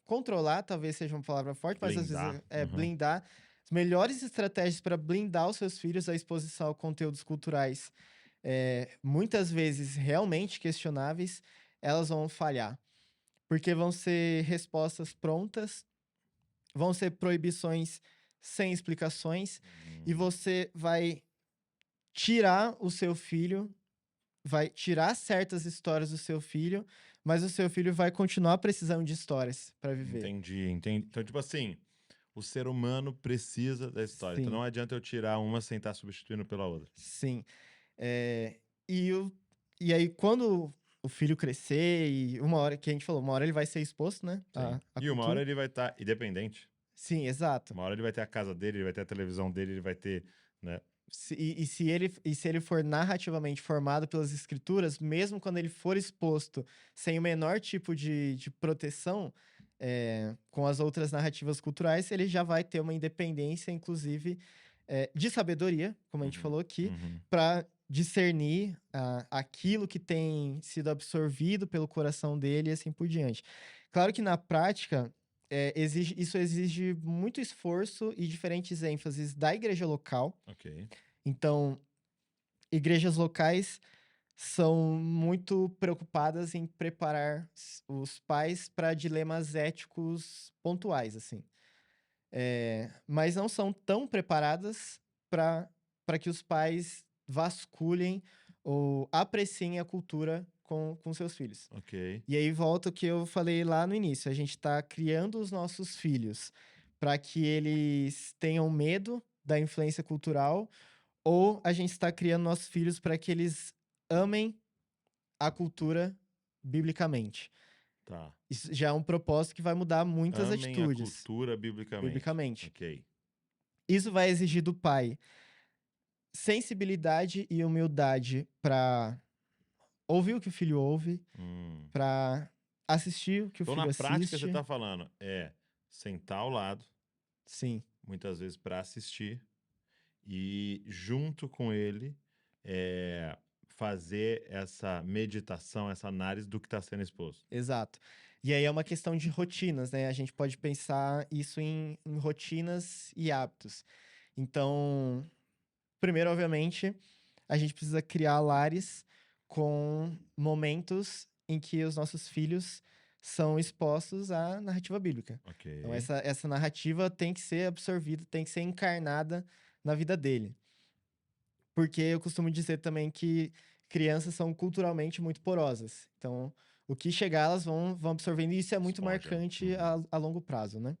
controlar, talvez seja uma palavra forte, mas às vezes Blindar. blindar. As melhores estratégias para blindar os seus filhos à exposição a conteúdos culturais, muitas vezes realmente questionáveis, elas vão falhar. Porque vão ser respostas prontas, vão ser proibições sem explicações, e você vai tirar o seu filho, vai tirar certas histórias do seu filho, mas o seu filho vai continuar precisando de histórias para viver. Entendi. Então, tipo assim, o ser humano precisa da história. Então Sim, não adianta eu tirar uma sem estar substituindo pela outra. sim. Eh, e, e aí, quando o filho crescer, e uma hora que a gente falou, uma hora ele vai ser exposto, né? Sim. À E uma hora cultura. ele vai estar independente. Sim, exato. Uma hora ele vai ter a casa dele, ele vai ter a televisão dele, ele vai ter, né? Se ele for narrativamente formado pelas escrituras, mesmo quando ele for exposto sem o menor tipo de proteção, com as outras narrativas culturais, ele já vai ter uma independência, inclusive, de sabedoria, como a gente falou aqui, para discernir aquilo que tem sido absorvido pelo coração dele e assim por diante. Claro que na prática, isso exige muito esforço e diferentes ênfases da igreja local. Ok. Então, igrejas locais são muito preocupadas em preparar os pais para dilemas éticos pontuais, assim. Mas não são tão preparadas para que os pais vasculhem ou apreciem a cultura com seus filhos. Ok. E aí volta o que eu falei lá no início: a gente está criando os nossos filhos para que eles tenham medo da influência cultural, ou a gente está criando nossos filhos para que eles amem a cultura biblicamente. Tá. Isso já é um propósito que vai mudar muitas Amem a atitudes, cultura biblicamente. biblicamente. Ok. Isso vai exigir do pai sensibilidade e humildade para ouvir o que o filho ouve, para assistir o que o Então, na filho prática, você assiste. tá falando sentar ao lado, Sim, muitas vezes para assistir, e junto com ele fazer essa meditação, essa análise do que está sendo exposto. exato. E aí é uma questão de rotinas, né? A gente pode pensar isso em rotinas e hábitos. Então, primeiro, obviamente, a gente precisa criar lares com momentos em que os nossos filhos são expostos à narrativa bíblica. Ok. Então, essa narrativa tem que ser absorvida, tem que ser encarnada na vida dele. Porque eu costumo dizer também que crianças são culturalmente muito porosas. Então, o que chegar, elas vão absorvendo, e isso é muito Esponja. marcante a longo prazo, né?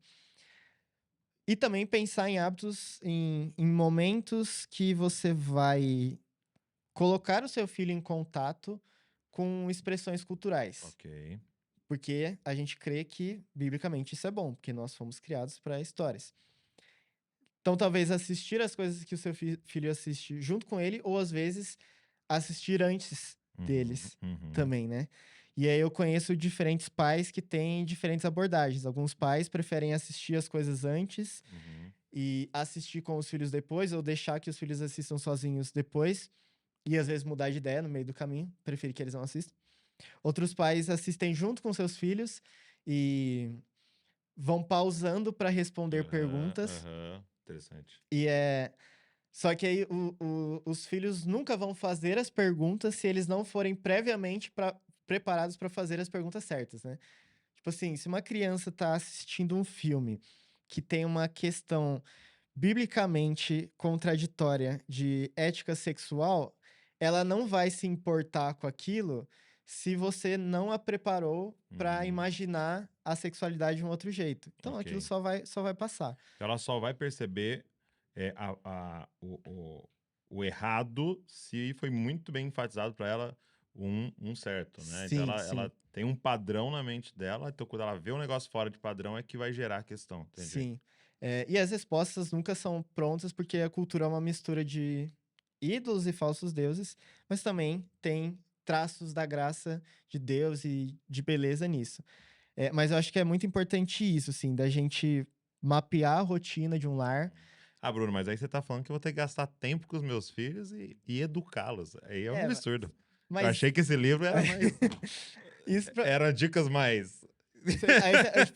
E também pensar em hábitos, em momentos que você vai colocar o seu filho em contato com expressões culturais. Ok. Porque a gente crê que, biblicamente, isso é bom, porque nós fomos criados para histórias. Então, talvez assistir as coisas que o seu filho assiste junto com ele, ou às vezes assistir antes deles também, né? E aí eu conheço diferentes pais que têm diferentes abordagens. Alguns pais preferem assistir as coisas antes e assistir com os filhos depois, ou deixar que os filhos assistam sozinhos depois, e às vezes mudar de ideia no meio do caminho, preferir que eles não assistam. Outros pais assistem junto com seus filhos e vão pausando para responder perguntas. Interessante. E só que aí os filhos nunca vão fazer as perguntas se eles não forem previamente preparados para fazer as perguntas certas, né? Tipo assim, se uma criança tá assistindo um filme que tem uma questão biblicamente contraditória de ética sexual, ela não vai se importar com aquilo se você não a preparou para imaginar a sexualidade de um outro jeito. Então, Ok. aquilo só vai passar. Então ela só vai perceber o errado se foi muito bem enfatizado para ela um certo, né? Então Sim, ela sim, tem um padrão na mente dela, então quando ela vê um negócio fora de padrão é que vai gerar a questão, entendi. sim. E as respostas nunca são prontas, porque a cultura é uma mistura de ídolos e falsos deuses, mas também tem traços da graça de Deus e de beleza nisso. Mas eu acho que é muito importante isso, assim, da gente mapear a rotina de um lar. Ah, Bruno, mas aí você tá falando que eu vou ter que gastar tempo com os meus filhos e educá-los. Aí é um É, absurdo. Eu mas achei que esse livro era mais. isso Eram dicas mais. aí a gente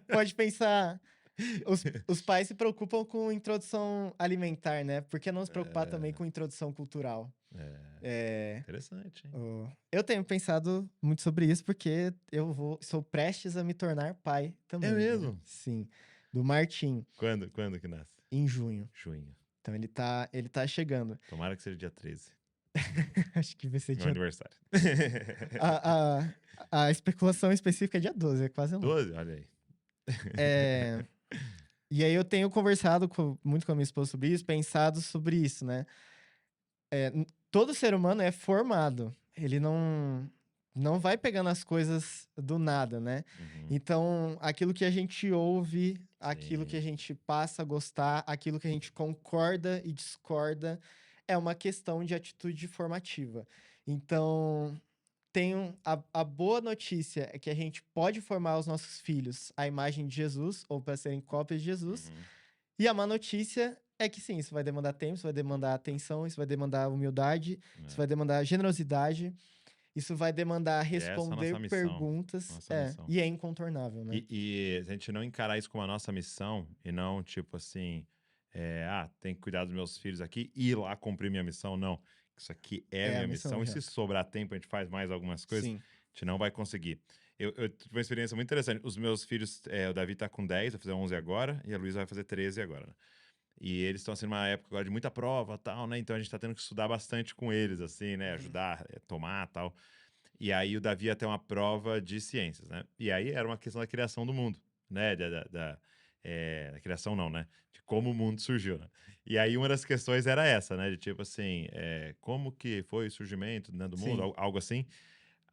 pode pensar, os pais se preocupam com introdução alimentar, né? Por que não se preocupar também com introdução cultural? É, É, interessante, hein? eu tenho pensado muito sobre isso porque sou prestes a me tornar pai É também, né? mesmo? Sim, do Martim, Quando que nasce? em junho. Junho. Então ele tá chegando. Tomara que seja dia 13. Acho que vai ser Meu dia. aniversário. A, a especulação específica é dia 12, é quase lá. 12? Olha aí. É, e aí eu tenho conversado muito com a minha esposa sobre isso, pensado sobre isso, né? Todo ser humano é formado. Ele não vai pegando as coisas do nada, né? Uhum. Então, aquilo que a gente ouve, aquilo que a Sim. gente passa a gostar, aquilo que a gente concorda e discorda, é uma questão de atitude formativa. Então, a boa notícia é que a gente pode formar os nossos filhos à imagem de Jesus, ou para serem cópias de Jesus. Uhum. E a má notícia é que sim, isso vai demandar tempo, isso vai demandar atenção, isso vai demandar humildade, isso vai demandar generosidade, isso vai demandar E essa é a responder nossa missão. perguntas, Nossa missão. e é incontornável, né? E a gente não encarar isso como a nossa missão e não, tipo assim, tem que cuidar dos meus filhos aqui e ir lá cumprir minha missão. Não. Isso aqui é a É a minha missão missão. E já. se sobrar tempo, a gente faz mais algumas coisas, Sim. a gente não vai conseguir. Eu tive uma experiência muito interessante. Os meus filhos, o Davi tá com 10, vai fazer 11 agora, e a Luísa vai fazer 13 agora, né? E eles estão assim numa época agora de muita prova, tal, né? Então a gente tá tendo que estudar bastante com eles, assim, né? Ajudar, tomar, tal. E aí o Davi ia ter uma prova de ciências, né? E aí era uma questão da criação do mundo, né? Da criação não, né? De como o mundo surgiu, né? E aí uma das questões era essa, né? De tipo assim, como que foi o surgimento, né, do mundo, Sim. algo assim.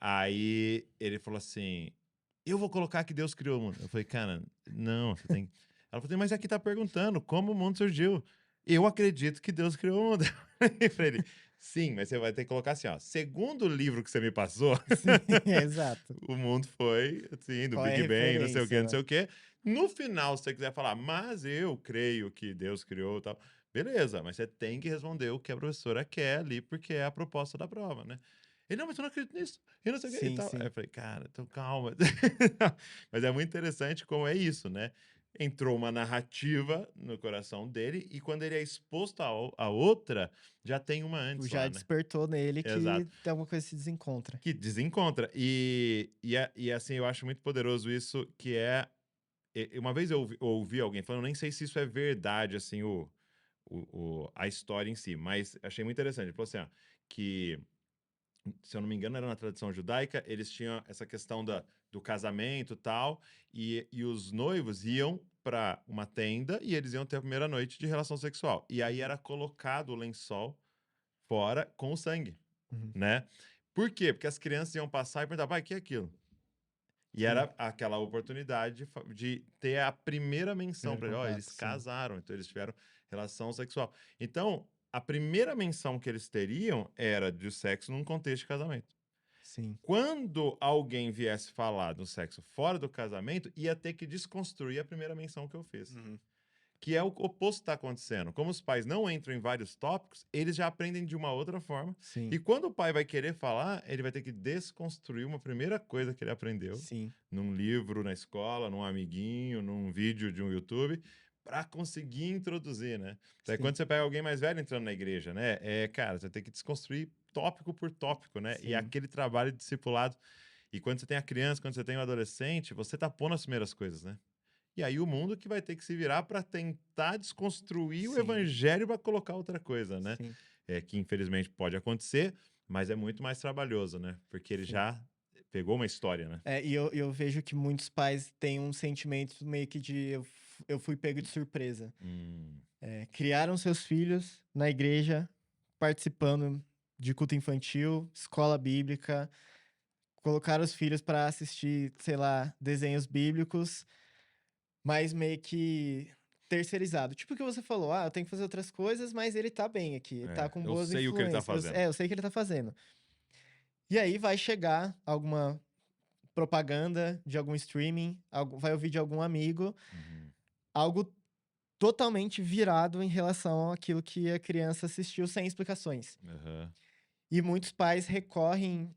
Aí ele falou assim, eu vou colocar que Deus criou o mundo. Eu falei, cara, não, você tem... Ela falou assim, mas aqui tá perguntando como o mundo surgiu. Eu acredito que Deus criou o mundo. Eu falei, sim, mas você vai ter que colocar assim, ó, segundo o livro que você me passou, Sim, exato. o mundo foi, assim, do Qual é a Big Bang, não sei o quê, referência, não sei né? o quê. No final, se você quiser falar, mas eu creio que Deus criou e tal, beleza, mas você tem que responder o que a professora quer ali, porque é a proposta da prova, né? Ele, não, mas eu não acredito nisso, e não sei o que e Sim, tal. Aí sim. eu falei, cara, então calma. Mas é muito interessante como é isso, né? Entrou uma narrativa no coração dele, e quando ele é exposto a outra, já tem uma antes Já lá, né? despertou nele que Exato. tem alguma coisa que se desencontra. Que desencontra. E assim, eu acho muito poderoso isso, que uma vez eu ouvi alguém falando, nem sei se isso é verdade, assim, a história em si, mas achei muito interessante. Ele falou assim, ó, que, se eu não me engano, era na tradição judaica, eles tinham essa questão do casamento e tal, e os noivos iam para uma tenda e eles iam ter a primeira noite de relação sexual. E aí era colocado o lençol fora com o sangue, Uhum. né? Por quê? Porque as crianças iam passar e perguntar, pai, o que é aquilo? E Sim. era aquela oportunidade de ter a primeira menção Primeiro para ele. Ó, eles contato, sim. casaram, então eles tiveram relação sexual. Então, a primeira menção que eles teriam era de sexo num contexto de casamento. Sim. Quando alguém viesse falar do sexo fora do casamento, ia ter que desconstruir a primeira menção que eu fiz. Que é o oposto que está acontecendo. Como os pais não entram em vários tópicos, eles já aprendem de uma outra forma. Sim. E quando o pai vai querer falar, ele vai ter que desconstruir uma primeira coisa que ele aprendeu Sim. num livro na escola, num amiguinho, num vídeo de um YouTube, para conseguir introduzir, né? Então, Sim. quando você pega alguém mais velho entrando na igreja, né? Cara, você tem que desconstruir tópico por tópico, né? E Sim. aquele trabalho de discipulado. E quando você tem a criança, quando você tem o adolescente, você tá pondo as primeiras coisas, né? E aí o mundo que vai ter que se virar para tentar desconstruir o Sim. evangelho para colocar outra coisa, né? Sim. Que infelizmente pode acontecer, mas é muito mais trabalhoso, né? Porque ele Sim. já pegou uma história, né? E eu vejo que muitos pais têm um sentimento meio que de eu fui pego de surpresa. Criaram seus filhos na igreja, participando de culto infantil, escola bíblica, colocaram os filhos para assistir, sei lá, desenhos bíblicos, mas meio que terceirizado. Tipo o que você falou, eu tenho que fazer outras coisas, mas ele tá bem aqui, ele tá com Eu boas sei o que ele tá influências. fazendo. Eu sei o que ele tá fazendo. E aí vai chegar alguma propaganda de algum streaming, vai ouvir de algum amigo, Uhum. algo totalmente virado em relação àquilo que a criança assistiu sem explicações. Aham. E muitos pais recorrem,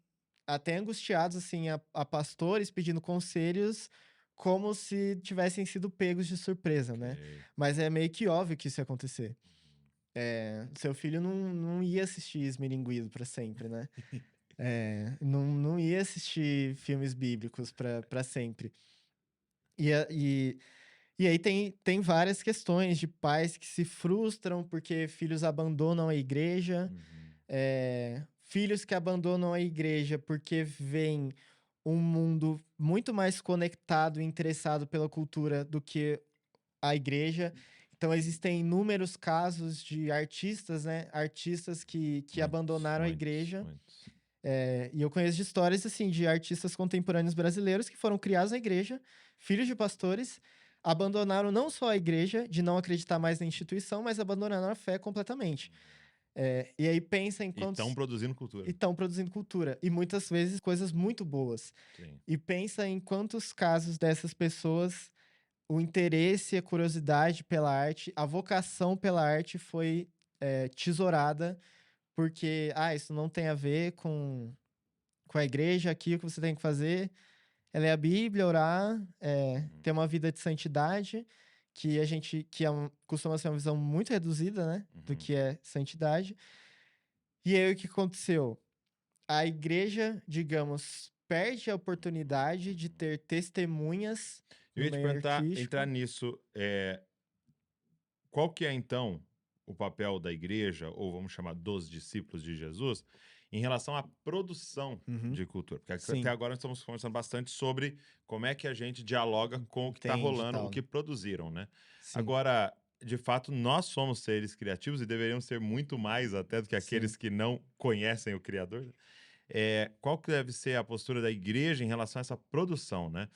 até angustiados, assim, a pastores pedindo conselhos, como se tivessem sido pegos de surpresa, né? Ok. Mas é meio que óbvio que isso ia acontecer. Seu filho não ia assistir Esmilinguido pra sempre, né? Não ia assistir filmes bíblicos pra sempre. E, e aí tem várias questões de pais que se frustram porque filhos abandonam a igreja, Uhum. filhos que abandonam a igreja porque veem um mundo muito mais conectado e interessado pela cultura do que a igreja. Então existem inúmeros casos de artistas, né? Artistas que Muitos, abandonaram a muitos, igreja. muitos. E eu conheço de histórias, assim, de artistas contemporâneos brasileiros que foram criados na igreja, filhos de pastores, abandonaram não só a igreja, de não acreditar mais na instituição, mas abandonaram a fé completamente. E aí pensa em E estão quantos... produzindo E cultura. estão produzindo cultura. E muitas vezes coisas muito boas. Sim. E pensa em quantos casos dessas pessoas o interesse, a curiosidade pela arte, a vocação pela arte foi tesourada, porque, isso não tem a ver com a igreja, aqui o que você tem que fazer é ler a Bíblia, orar, Uhum. ter uma vida de santidade, costuma ser uma visão muito reduzida, né, do Uhum. que é santidade. E aí o que aconteceu? A igreja, digamos, perde a oportunidade de ter testemunhas Eu no ia te meio perguntar, entrar artístico. nisso, qual que é então o papel da igreja, ou vamos chamar dos discípulos de Jesus, em relação à produção Uhum. de cultura? Porque até Sim, agora nós estamos conversando bastante sobre como é que a gente dialoga com o que está entende, rolando, o tal, que né. produziram, né? Sim, Agora, de fato, nós somos seres criativos e deveríamos ser muito mais até do que sim. aqueles que não conhecem o Criador, né? Qual que deve ser a postura da igreja em relação a essa produção, né?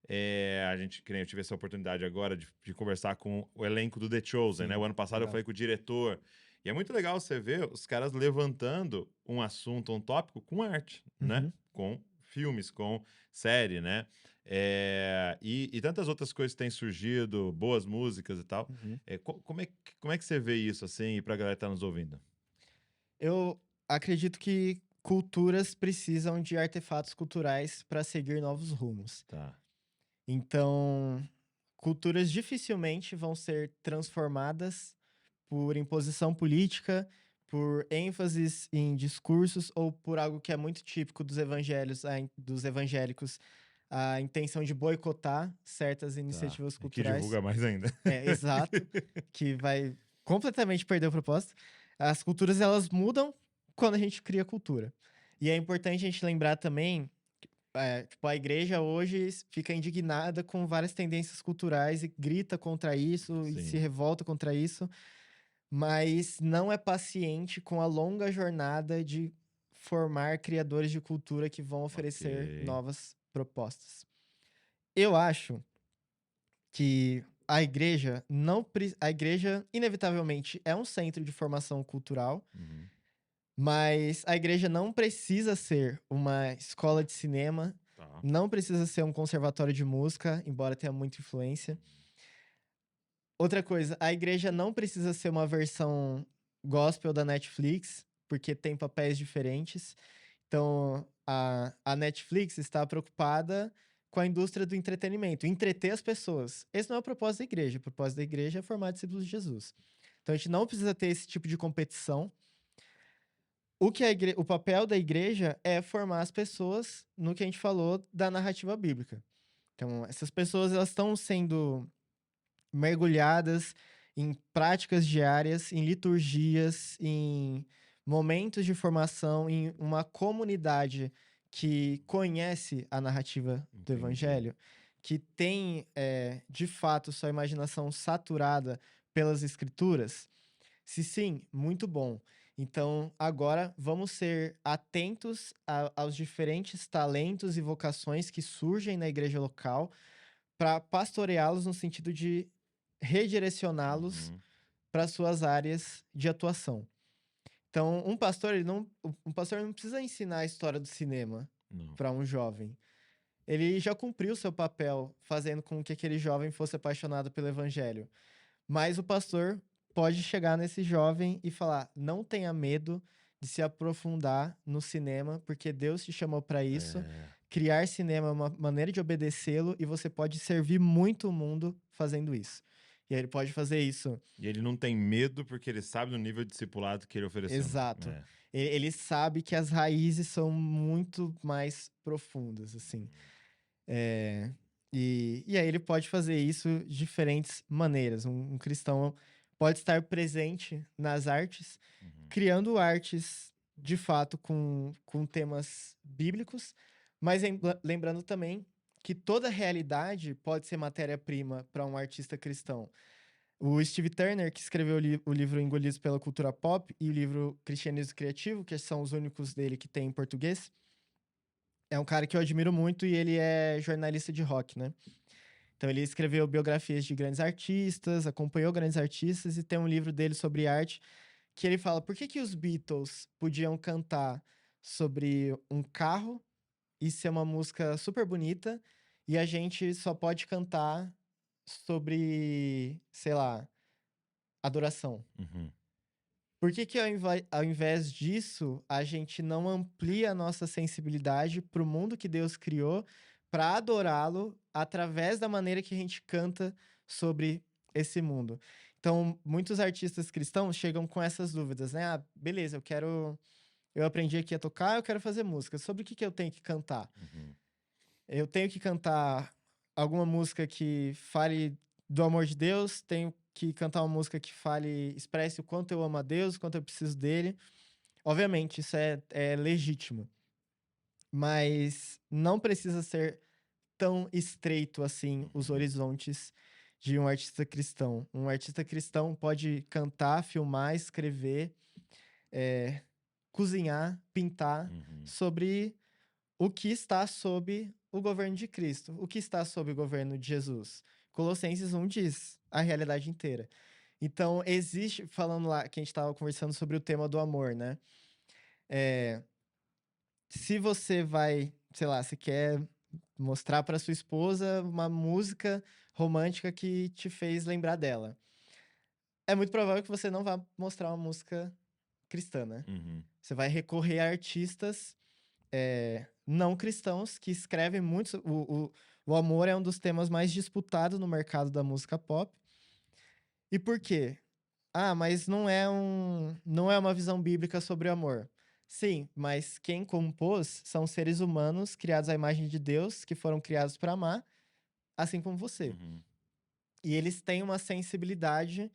Que nem eu tive essa oportunidade agora de conversar com o elenco do The Chosen, né? O Sim, ano passado eu legal. falei com o diretor. E é muito legal você ver os caras levantando um assunto, um tópico com arte, né? Uhum, Com filmes, com série, né? E tantas outras coisas têm surgido, boas músicas e tal. uhum. Como é que você vê isso, assim, e pra galera que tá nos ouvindo? Eu acredito que culturas precisam de artefatos culturais para seguir novos rumos. Tá. Então, culturas dificilmente vão ser transformadas por imposição política, por ênfases em discursos ou por algo que é muito típico dos evangelhos, dos evangélicos, a intenção de boicotar certas Tá. iniciativas E que culturais. divulga mais ainda. Exato, que vai completamente perder o propósito. As culturas, elas mudam quando a gente cria cultura. E é importante a gente lembrar também, tipo, a igreja hoje fica indignada com várias tendências culturais e grita contra isso e se Sim. revolta contra isso, mas não é paciente com a longa jornada de formar criadores de cultura que vão Ok. oferecer novas propostas. Eu acho que a igreja inevitavelmente é um centro de formação cultural, Uhum. mas a igreja não precisa ser uma escola de cinema, Tá. não precisa ser um conservatório de música, embora tenha muita influência. Outra coisa, a igreja não precisa ser uma versão gospel da Netflix, porque tem papéis diferentes. Então, a Netflix está preocupada com a indústria do entretenimento, entreter as pessoas. Esse não é o propósito da igreja. O propósito da igreja é formar discípulos de Jesus. Então, a gente não precisa ter esse tipo de competição. O papel da igreja é formar as pessoas no que a gente falou da narrativa bíblica. Então, essas pessoas, elas estão sendo mergulhadas em práticas diárias, em liturgias, em momentos de formação, em uma comunidade que conhece a narrativa do Entendi. evangelho, que tem, de fato, sua imaginação saturada pelas escrituras? Se sim, muito bom. Então, agora vamos ser atentos aos diferentes talentos e vocações que surgem na igreja local para pastoreá-los no sentido de redirecioná-los Uhum. para suas áreas de atuação. Então, um pastor não precisa ensinar a história do cinema Não. para um jovem. Ele já cumpriu seu papel fazendo com que aquele jovem fosse apaixonado pelo evangelho. Mas o pastor pode chegar nesse jovem e falar: não tenha medo de se aprofundar no cinema, porque Deus te chamou para isso. É. Criar cinema é uma maneira de obedecê-lo e você pode servir muito o mundo fazendo isso. E aí ele pode fazer isso. E ele não tem medo porque ele sabe do nível de discipulado que ele ofereceu. Exato. É. Ele sabe que as raízes são muito mais profundas, assim. É, e aí ele pode fazer isso de diferentes maneiras. Um cristão pode estar presente nas artes, Uhum. criando artes de fato com temas bíblicos, mas lembrando também que toda realidade pode ser matéria-prima para um artista cristão. O Steve Turner, que escreveu o livro Engolidos pela Cultura Pop e o livro Cristianismo Criativo, que são os únicos dele que tem em português, é um cara que eu admiro muito e ele é jornalista de rock, né? Então ele escreveu biografias de grandes artistas, acompanhou grandes artistas e tem um livro dele sobre arte que ele fala por que que os Beatles podiam cantar sobre um carro e ser uma música super bonita e a gente só pode cantar sobre, sei lá, adoração. Uhum. Por que que ao invés disso, a gente não amplia a nossa sensibilidade para o mundo que Deus criou, para adorá-lo através da maneira que a gente canta sobre esse mundo? Então, muitos artistas cristãos chegam com essas dúvidas, né? Ah, beleza, eu aprendi aqui a tocar, eu quero fazer música. Sobre o que que eu tenho que cantar? Uhum. Eu tenho que cantar alguma música que fale do amor de Deus, tenho que cantar uma música que fale, expresse o quanto eu amo a Deus, o quanto eu preciso dele. Obviamente, isso é legítimo, mas não precisa ser tão estreito assim os Uhum. horizontes de um artista cristão. Um artista cristão pode cantar, filmar, escrever, eh, cozinhar, pintar Uhum. sobre o que está sob o governo de Cristo, o que está sob o governo de Jesus. Colossenses 1 diz a realidade inteira. Então, existe, falando lá, que a gente estava conversando sobre o tema do amor, né? É, se você vai, sei lá, se quer mostrar para sua esposa uma música romântica que te fez lembrar dela, é muito provável que você não vá mostrar uma música cristã, né? Uhum. Você vai recorrer a artistas não cristãos que escrevem muito. O amor é um dos temas mais disputados no mercado da música pop. E por quê? Ah, mas não é uma visão bíblica sobre o amor. Sim, mas quem compôs são seres humanos criados à imagem de Deus, que foram criados para amar, assim como você. Uhum. E eles têm uma sensibilidade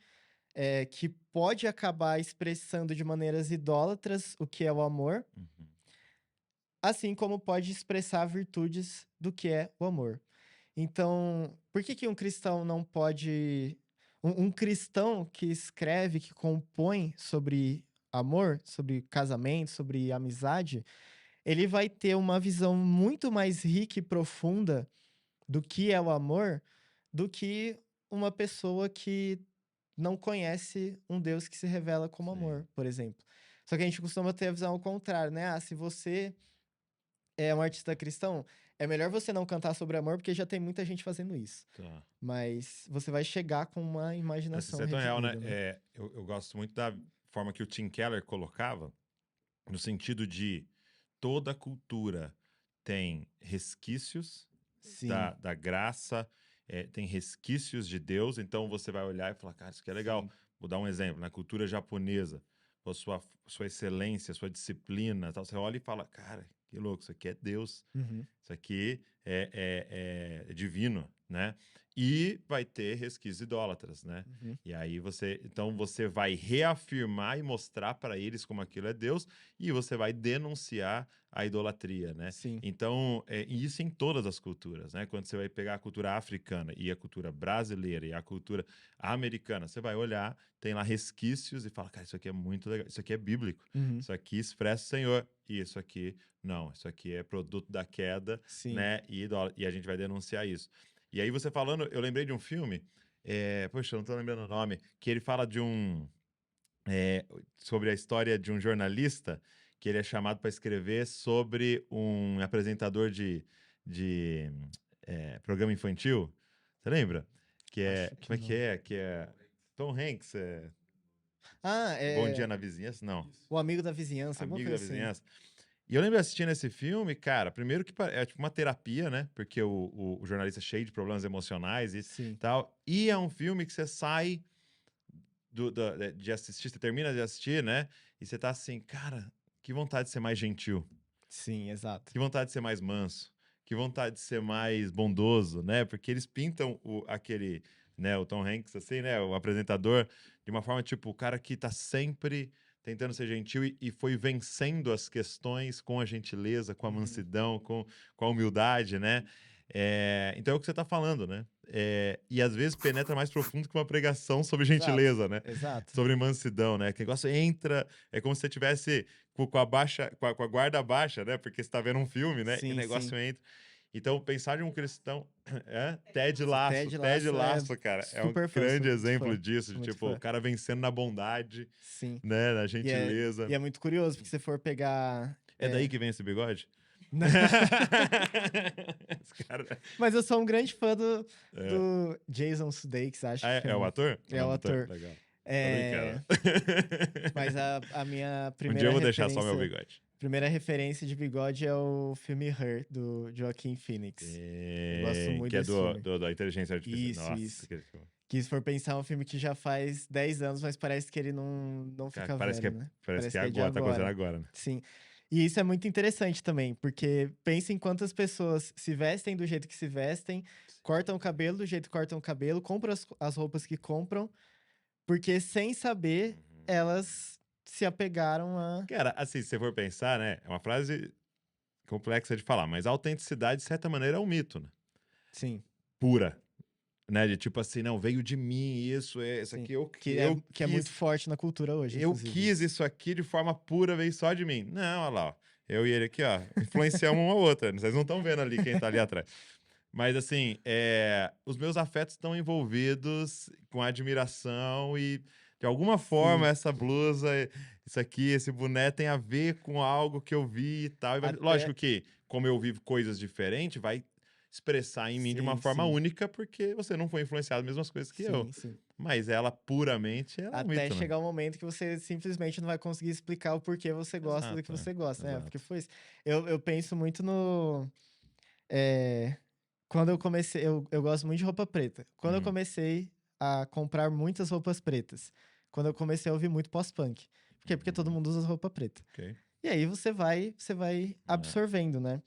que pode acabar expressando de maneiras idólatras o que é o amor, Uhum. assim como pode expressar virtudes do que é o amor. Então, por que que um cristão não pode. Um cristão que escreve, que compõe sobre amor, sobre casamento, sobre amizade, ele vai ter uma visão muito mais rica e profunda do que é o amor do que uma pessoa que não conhece um Deus que se revela como Sim. amor, por exemplo. Só que a gente costuma ter a visão ao contrário, né? Ah, se você é um artista cristão, é melhor você não cantar sobre amor, porque já tem muita gente fazendo isso. Tá. Mas você vai chegar com uma Isso imaginação é tão real, né? redimida, né? Eu gosto muito da forma que o Tim Keller colocava, no sentido de toda cultura tem resquícios Sim, da graça, tem resquícios de Deus, então você vai olhar e falar, cara, isso aqui é legal. sim. Vou dar um exemplo, na cultura japonesa, a sua excelência, sua disciplina, tal, você olha e fala, cara, que louco, isso aqui é Deus, Uhum, isso aqui é divino, né? E vai ter resquícios idólatras, né? uhum. E aí então você vai reafirmar e mostrar para eles como aquilo é Deus e você vai denunciar a idolatria, né? Sim. Então, e isso em todas as culturas, né? Quando você vai pegar a cultura africana e a cultura brasileira e a cultura americana, você vai olhar, tem lá resquícios e fala, cara, isso aqui é muito legal, isso aqui é bíblico, Uhum, isso aqui expressa o Senhor, e isso aqui não, isso aqui é produto da queda, sim. né? E a gente vai denunciar isso. E aí você falando, eu lembrei de um filme, Poxa, eu não tô lembrando o nome. Que ele fala de sobre a história de um jornalista que ele é chamado para escrever sobre um apresentador de programa infantil. Você lembra? Acho que Como é que não. é? Que é Tom Hanks, Ah, Bom Dia é na Vizinhança? Não, O Amigo da Vizinhança, alguma Amigo coisa da assim. Vizinhança. E eu lembro assistindo esse filme, cara, primeiro que é tipo uma terapia, né? Porque o jornalista é cheio de problemas emocionais e Sim, tal. E é um filme que você sai de assistir, você termina de assistir, né? E você tá assim, cara, que vontade de ser mais gentil, sim, exato. que vontade de ser mais manso, que vontade de ser mais bondoso, né? Porque eles pintam né, o Tom Hanks, assim, né? O apresentador, de uma forma tipo, o cara que tá sempre tentando ser gentil e foi vencendo as questões com a gentileza, com a Uhum. mansidão, com a humildade, né? Então é o que você tá falando, né? E às vezes penetra mais profundo que uma pregação sobre Exato, gentileza, né? exato. Sobre mansidão, né? Que o negócio entra, é como se você tivesse com a guarda baixa, né? Porque você tá vendo um filme, né? E o Sim, sim. negócio entra. Então, pensar de um cristão. Ted Esse Lasso. Ted Ted Lasso é Lasso, cara, é um super fã, grande sou muito exemplo fã. disso, Sou de muito tipo, o fã. cara vencendo na bondade, Sim. né? Na E é, gentileza. e é muito curioso, porque se for pegar. É daí que vem esse bigode? Esse cara. Mas eu sou um grande fã É, do Jason Sudeikis, acho que é o chama. ator? O É o nome do ator? ator. Legal. Tô brincando. É, mas a minha Um dia eu primeira vou deixar só meu referência. bigode. Primeira referência de bigode é o filme Her, do Joaquin Phoenix. Eu gosto muito Que é desse filme. da inteligência artificial. Isso, Nossa, isso. aquele filme. Que se for pensar, é um filme que já faz 10 anos, mas parece que ele não Cara, fica velho, né? parece que Parece é que é de agora, tá acontecendo agora. agora, né? Sim. E isso é muito interessante também, porque pensa em quantas pessoas se vestem do jeito que se vestem, cortam o cabelo do jeito que cortam o cabelo, compram as roupas que compram, porque sem saber, Uhum. elas se apegaram a. Cara, assim, se você for pensar, né? É uma frase complexa de falar, mas a autenticidade, de certa maneira, é um mito, né? Sim, Pura, né? De tipo assim, não, veio de mim isso sim. aqui Que é muito forte na cultura hoje, eu inclusive, quis isso. isso aqui de forma pura, veio só de mim. Não, olha lá, ó. Eu e ele aqui, ó, influenciamos uma outra. Vocês não estão vendo ali quem tá ali atrás. Mas assim, os meus afetos estão envolvidos com admiração e de alguma forma Sim. essa blusa, isso aqui, esse boné tem a ver com algo que eu vi e tal. Lógico Até. que, como eu vivo coisas diferentes, vai expressar em mim de uma Sim, forma sim. única, porque você não foi influenciado das mesmas coisas que eu. Sim, sim. Mas ela puramente, ela é um Até mito, né? chegar o momento que você simplesmente não vai conseguir explicar o porquê você gosta do que Exato, você gosta, né? Porque exato. foi isso. Eu penso muito no. é, Quando eu comecei. Eu gosto muito de roupa preta. Quando eu Uhum, comecei a comprar muitas roupas pretas. Quando eu comecei a ouvir muito pós-punk. Por quê? Porque todo uhum, mundo usa roupa preta. ok. E aí você vai É, absorvendo, né?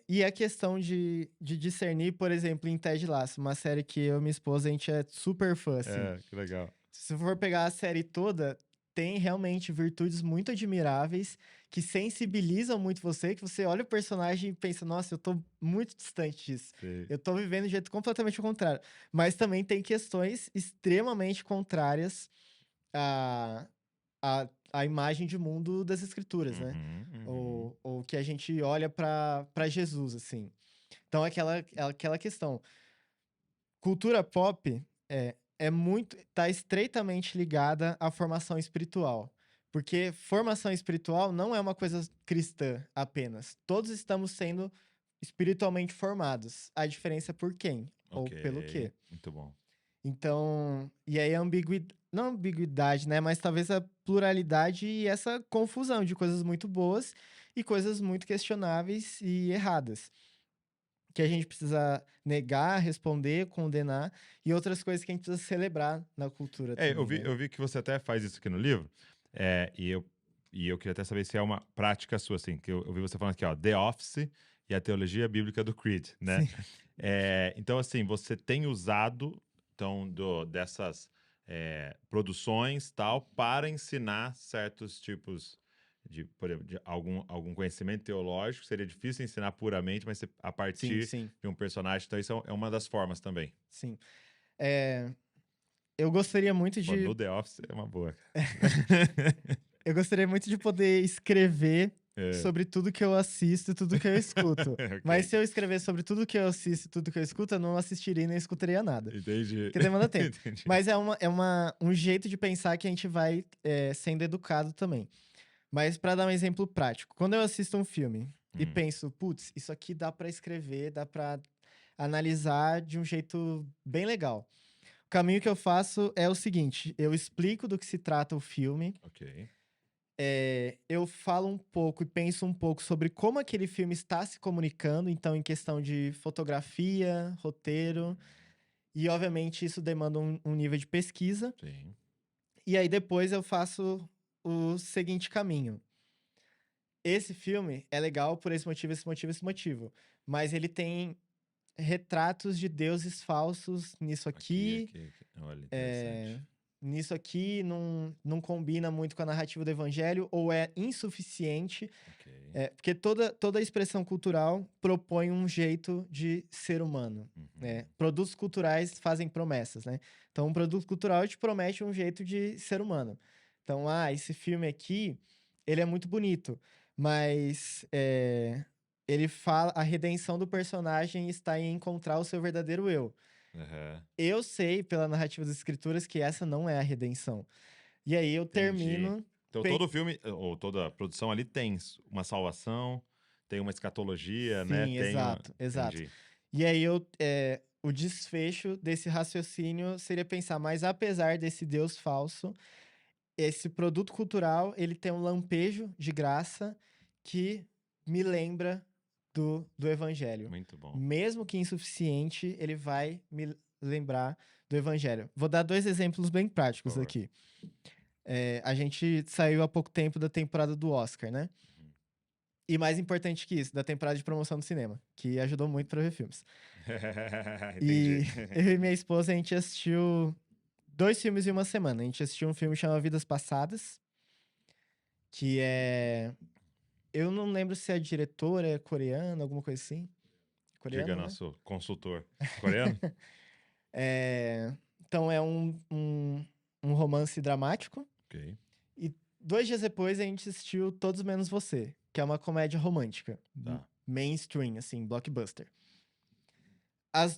E a questão de discernir, por exemplo, em Ted Lasso, uma série que eu e minha esposa, a gente é super fã, assim. que legal. Se você for pegar a série toda, tem realmente virtudes muito admiráveis que sensibilizam muito você, que você olha o personagem e pensa, nossa, eu tô muito distante disso. Sei. Eu tô vivendo de jeito completamente ao contrário. Mas também tem questões extremamente contrárias à, à imagem de mundo das escrituras, né? Uhum, uhum. Ou que a gente olha para Jesus, assim. Então, aquela questão. Cultura pop tá estreitamente ligada à formação espiritual. Porque formação espiritual não é uma coisa cristã apenas. Todos estamos sendo espiritualmente formados. A diferença é por quem ou Ok, pelo quê. muito bom. Então, e aí a ambiguidade, não ambiguidade, né? Mas talvez a pluralidade e essa confusão de coisas muito boas e coisas muito questionáveis e erradas que a gente precisa negar, responder, condenar, e outras coisas que a gente precisa celebrar na cultura também, né? Eu vi que você até faz isso aqui no livro, e eu queria até saber se é uma prática sua, assim, que eu vi você falando aqui, ó, The Office e a teologia bíblica do Creed, né? Sim, Então, assim, você tem usado, então, dessas produções, tal, para ensinar certos tipos por exemplo, de algum conhecimento teológico, seria difícil ensinar puramente, mas a sim, partir sim, de um personagem, então isso é uma das formas também. sim. É, eu gostaria muito Pô, de. no The Office é uma boa. Eu gostaria muito de poder escrever É. sobre tudo que eu assisto e tudo que eu escuto. Mas Ok. se eu escrever sobre tudo que eu assisto e tudo que eu escuto, eu não assistiria e nem escutaria nada. Entendi. Porque demanda tempo. Entendi. Mas um jeito de pensar que a gente vai sendo educado também. Mas pra dar um exemplo prático, quando eu assisto um filme e Hum, penso, putz, isso aqui dá pra escrever, dá pra analisar de um jeito bem legal. O caminho que eu faço é o seguinte: eu explico do que se trata o filme, ok. eu falo um pouco e penso um pouco sobre como aquele filme está se comunicando, então, em questão de fotografia, roteiro, e obviamente isso demanda um nível de pesquisa. Sim. E aí depois eu faço o seguinte caminho. Esse filme é legal por esse motivo, esse motivo, esse motivo. Mas ele tem retratos de deuses falsos nisso Aqui, aqui. aqui, aqui. Olha, eh, interessante. Nisso aqui não combina muito com a narrativa do evangelho ou é insuficiente. Ok. Porque toda expressão cultural propõe um jeito de ser humano, Uhum. né? Produtos culturais fazem promessas, né? Então, um produto cultural te promete um jeito de ser humano. Então, esse filme aqui, ele é muito bonito, mas ele fala, a redenção do personagem está em encontrar o seu verdadeiro eu. Aham. Eu sei, pela narrativa das escrituras, que essa não é a redenção. E aí eu Entendi. termino. Então todo filme, ou toda produção ali tem uma salvação, tem uma escatologia, né? Sim, Tem uma... exato, exato. Entendi. E aí o desfecho desse raciocínio seria pensar, mas apesar desse Deus falso, esse produto cultural, ele tem um lampejo de graça que me lembra do evangelho. Muito bom. Mesmo que insuficiente, ele vai me lembrar do evangelho. Vou dar 2 exemplos bem Por práticos favor. aqui. A gente saiu há pouco tempo da temporada do Oscar, né? Uhum. E mais importante que isso, da temporada de promoção do cinema, que ajudou muito pra ver filmes. E Entendi. eu e minha esposa, a gente assistiu 2 filmes em uma semana. A gente assistiu um filme chamado Vidas Passadas, que é... Eu não lembro se a diretora é coreana, alguma coisa assim. Diga, Coreano, né? nosso consultor coreano. Então é um romance dramático. Ok. E 2 dias depois a gente assistiu Todos Menos Você, que é uma comédia romântica. Tá. Mainstream, assim, blockbuster.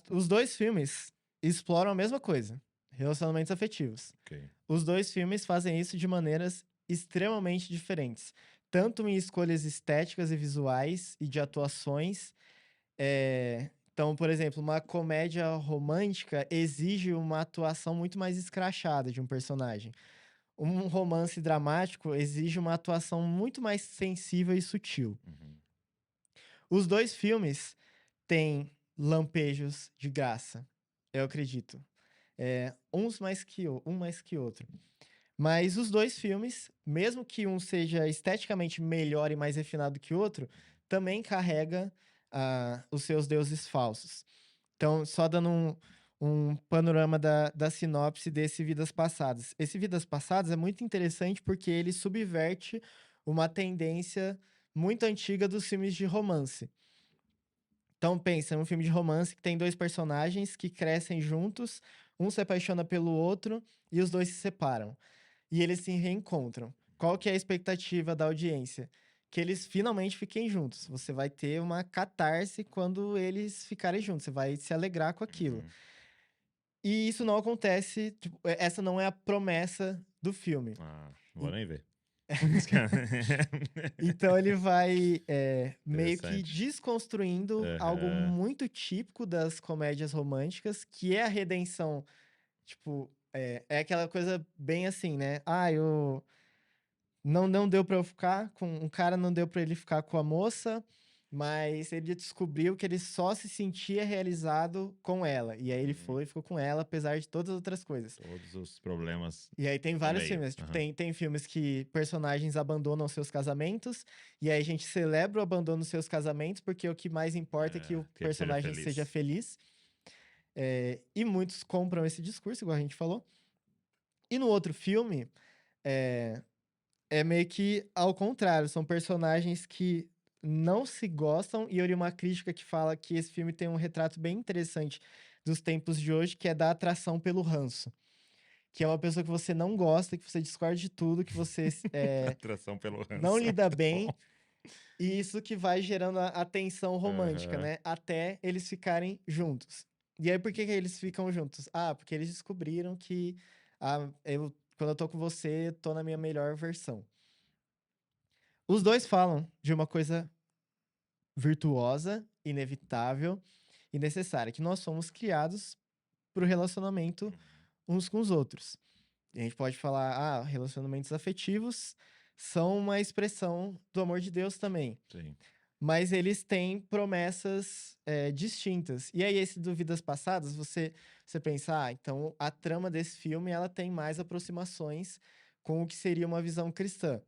Os 2 filmes exploram a mesma coisa, relacionamentos afetivos. Ok. Os 2 filmes fazem isso de maneiras extremamente diferentes, tanto em escolhas estéticas e visuais e de atuações. Então, por exemplo, uma comédia romântica exige uma atuação muito mais escrachada de um personagem. Um romance dramático exige uma atuação muito mais sensível e sutil. Uhum. Os 2 filmes têm lampejos de graça, eu acredito. Um mais que outro. Mas os 2 filmes, mesmo que um seja esteticamente melhor e mais refinado que o outro, também carrega os seus deuses falsos. Então, só dando um panorama da sinopse desse Vidas Passadas. Esse Vidas Passadas é muito interessante porque ele subverte uma tendência muito antiga dos filmes de romance. Então, pensa, é um filme de romance que tem 2 personagens que crescem juntos, um se apaixona pelo outro e os 2 se separam. E eles se reencontram. Qual que é a expectativa da audiência? Que eles finalmente fiquem juntos. Você vai ter uma catarse quando eles ficarem juntos, você vai se alegrar com aquilo. Uhum. E isso não acontece, tipo, essa não é a promessa do filme. Ah, não vou En nem ver. Então ele vai, meio que Interessante. desconstruindo algo Aham. muito típico das comédias românticas, que é a redenção. Tipo, é aquela coisa bem assim, né? Eu não deu pra eu ficar com um cara, não deu pra ele ficar com a moça, mas ele descobriu que ele só se sentia realizado com ela. E aí ele Uhum. foi e ficou com ela, apesar de todas as outras coisas. Todos os problemas E aí tem no vários meio. filmes, tipo, Aham. tem filmes que personagens abandonam seus casamentos, e aí a gente celebra o abandono dos seus casamentos, porque o que mais importa é que o Que ele seja personagem seja feliz. feliz. E muitos compram esse discurso, igual a gente falou. E no outro filme, é, é meio que ao contrário, são personagens que não se gostam, e eu li uma crítica que fala que esse filme tem um retrato bem interessante dos tempos de hoje, que é da atração pelo ranço. Que é uma pessoa que você não gosta, que você discorda de tudo, que você Atração pelo não ranço. lida Muito bem, bom. E isso que vai gerando a tensão romântica, Aham. né? Até eles ficarem juntos. E aí, por que que eles ficam juntos? Ah, porque eles descobriram que quando eu tô com você, eu tô na minha melhor versão. Os dois falam de uma coisa virtuosa, inevitável e necessária, que nós somos criados para o relacionamento Uhum. uns com os outros. E a gente pode falar, relacionamentos afetivos são uma expressão do amor de Deus também. Sim. Mas eles têm promessas, distintas. E aí, esse Duvidas Passadas, você pensa: "Ah, então a trama desse filme, ela tem mais aproximações com o que seria uma visão cristã".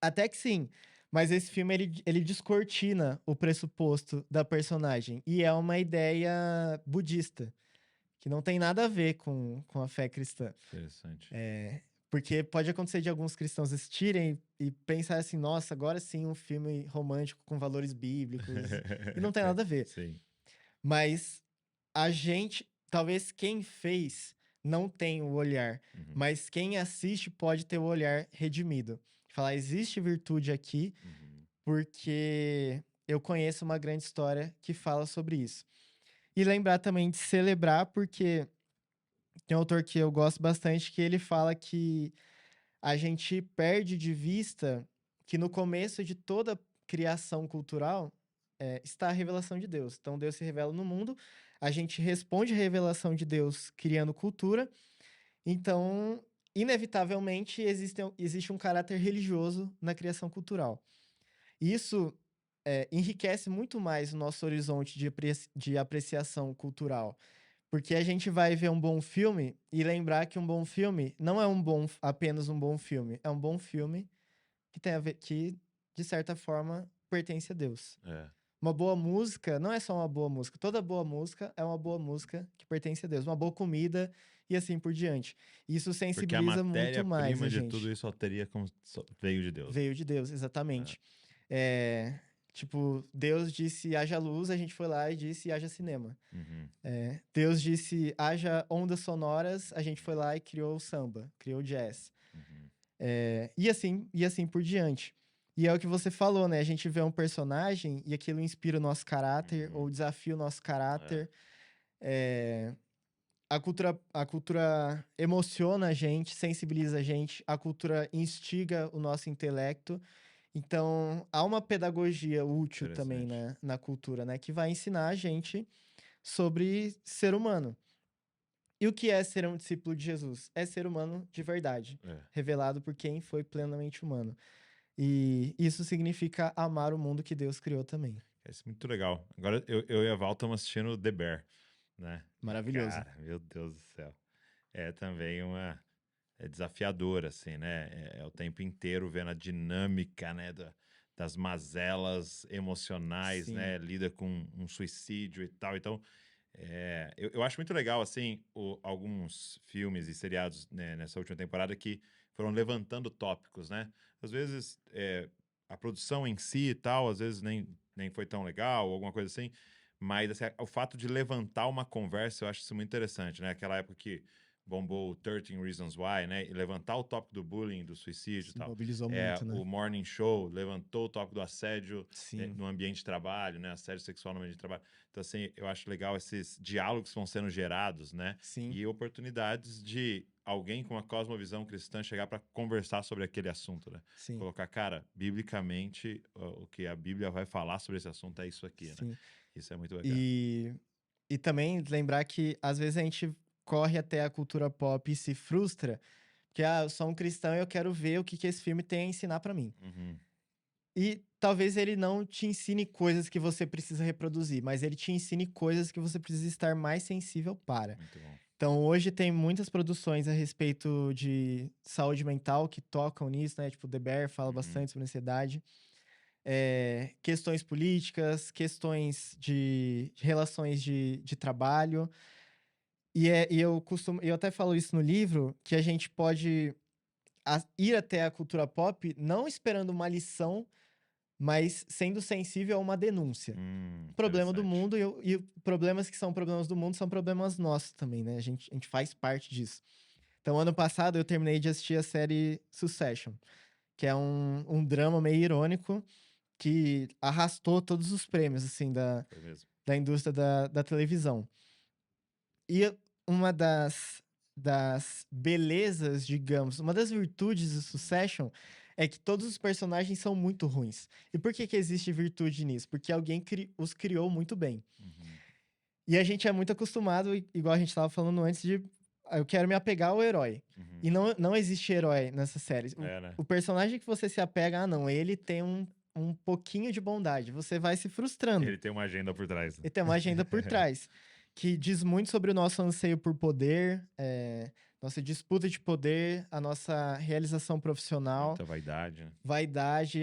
Até que sim, mas esse filme ele descortina o pressuposto da personagem, e é uma ideia budista, que não tem nada a ver com a fé cristã. Interessante. Porque pode acontecer de alguns cristãos assistirem e pensar assim: "Nossa, agora sim um filme romântico com valores bíblicos", e não tem nada a ver. Sim. Mas a gente talvez quem fez não tem o olhar, Uhum. mas quem assiste pode ter o olhar redimido. Falar: "Existe virtude aqui, Uhum. porque eu conheço uma grande história que fala sobre isso". E lembrar também de celebrar, porque tem um autor que eu gosto bastante que ele fala que a gente perde de vista que no começo de toda criação cultural, está a revelação de Deus. Então Deus se revela no mundo, a gente responde à revelação de Deus criando cultura, então inevitavelmente existe um caráter religioso na criação cultural. Isso, enriquece muito mais o nosso horizonte de apreciação cultural, porque a gente vai ver um bom filme e lembrar que um bom filme não é apenas um bom filme, é um bom filme que tem a ver que, de certa forma, pertence a Deus. É. Uma boa música não é só uma boa música, toda boa música é uma boa música que pertence a Deus. Uma boa comida e assim por diante. Isso Porque a sensibiliza muito mais a matéria-prima de tudo gente. isso só teria como veio de Deus, né? Veio de Deus, É. exatamente. Tipo, Deus disse haja luz, a gente foi lá e disse haja cinema. Uhum. Deus disse haja ondas sonoras, a gente foi lá e criou o samba, criou o jazz. Uhum. E assim por diante. E é o que você falou, né? A gente vê um personagem e aquilo inspira o nosso caráter Uhum. ou desafia o nosso É. caráter. É, a cultura emociona a gente, sensibiliza a gente, a cultura instiga o nosso intelecto. Então, há uma pedagogia útil também Interessante. na cultura, né? Que vai ensinar a gente sobre ser humano. E o que é ser um discípulo de Jesus? É ser humano de verdade, É. revelado por quem foi plenamente humano. E isso significa amar o mundo que Deus criou também. Isso é muito legal. Agora eu e a Val estamos assistindo The Bear, né? E, Maravilhoso. cara, meu Deus do céu. É também é desafiador, assim, né? É o tempo inteiro vendo a dinâmica, né? Das mazelas emocionais, Sim, né? Lida com um suicídio e tal. Então, eu acho muito legal, assim, alguns filmes e seriados, né, nessa última temporada que foram levantando tópicos, né? Às vezes, a produção em si e tal, às vezes nem foi tão legal, ou alguma coisa assim, mas assim, o fato de levantar uma conversa, eu acho isso muito interessante, né? Aquela época que bombou o 13 Reasons Why, né? E levantar o tópico do bullying, do suicídio e se tal. mobilizou muito, né? O Morning Show levantou o tópico do assédio, Sim, no ambiente de trabalho, né? Assédio sexual no ambiente de trabalho. Então, assim, eu acho legal esses diálogos que vão sendo gerados, né? sim, E oportunidades de alguém com uma cosmovisão cristã chegar para conversar sobre aquele assunto, né? sim, Colocar, cara, biblicamente, o que a Bíblia vai falar sobre esse assunto é isso aqui, né? sim. Isso é muito bacana. E também lembrar que às vezes a gente corre até a cultura pop e se frustra, porque eu sou um cristão e eu quero ver o que que esse filme tem a ensinar pra mim. Uhum. E talvez ele não te ensine coisas que você precisa reproduzir, mas ele te ensine coisas que você precisa estar mais sensível para. Muito bom. Então, hoje tem muitas produções a respeito de saúde mental que tocam nisso, né? Tipo, The Bear fala Uhum. bastante sobre ansiedade. Questões políticas, questões de relações de trabalho. Eu até falo isso no livro, que a gente pode ir até a cultura pop não esperando uma lição, mas sendo sensível a uma denúncia. Problema do Interessante. mundo e problemas que são problemas do mundo são problemas nossos também, né? A gente faz parte disso. Então, ano passado eu terminei de assistir a série Succession, que é um drama meio irônico que arrastou todos os prêmios, assim, Foi mesmo. da indústria da televisão. E uma das belezas, digamos, uma das virtudes do Succession é que todos os personagens são muito ruins. E por que que existe virtude nisso? Porque alguém os criou muito bem. Uhum. E a gente é muito acostumado, igual a gente estava falando antes, de eu quero me apegar ao herói. Uhum. E não existe herói nessa série. Né? O personagem que você se apega, não, ele tem um pouquinho de bondade. Você vai se frustrando. Ele tem uma agenda por trás. Ele tem uma agenda por trás, que diz muito sobre o nosso anseio por poder, nossa disputa de poder, a nossa realização profissional. Muita vaidade, né? Vaidade,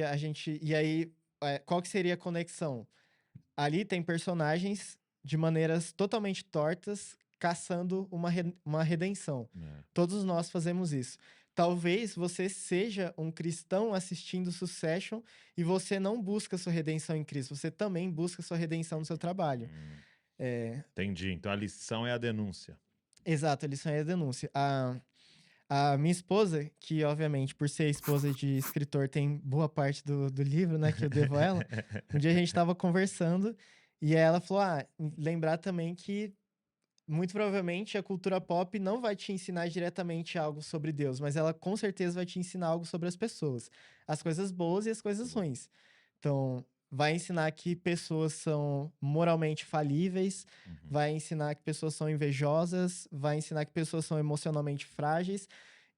e aí, qual que seria a conexão? Ali tem personagens de maneiras totalmente tortas, caçando uma redenção. É. Todos nós fazemos isso. Talvez você seja um cristão assistindo Succession e você não busca sua redenção em Cristo, você também busca sua redenção no seu trabalho. Entendi. Então a lição é a denúncia. Exato, a lição é a denúncia. A minha esposa, que obviamente, por ser esposa de escritor, tem boa parte do livro, né, que eu devo a ela. Um dia a gente estava conversando e ela falou: lembrar também que muito provavelmente a cultura pop não vai te ensinar diretamente algo sobre Deus, mas ela com certeza vai te ensinar algo sobre as pessoas, as coisas boas e as coisas ruins. Então, vai ensinar que pessoas são moralmente falíveis, vai ensinar que pessoas são invejosas, vai ensinar que pessoas são emocionalmente frágeis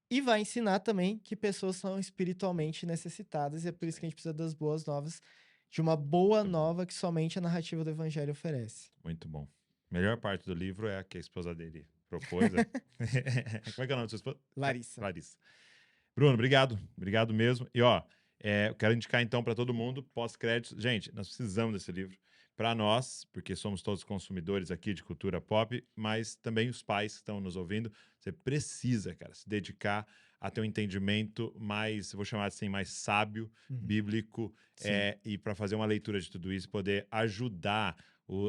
e vai ensinar também que pessoas são espiritualmente necessitadas, e é por isso que a gente precisa das boas novas, de uma boa nova que somente a narrativa do evangelho oferece. Muito bom. A melhor parte do livro é a que a esposa dele propôs. Né? Como é que é o nome da sua esposa? Larissa. Larissa. Bruno, obrigado. Obrigado mesmo. E ó, eu quero indicar então para todo mundo, pós-créditos. Gente, nós precisamos desse livro. Para nós, porque somos todos consumidores aqui de cultura pop, mas também os pais que estão nos ouvindo. Você precisa, cara, se dedicar a ter um entendimento mais, vou chamar assim, mais sábio, bíblico, e para fazer uma leitura de tudo isso, poder ajudar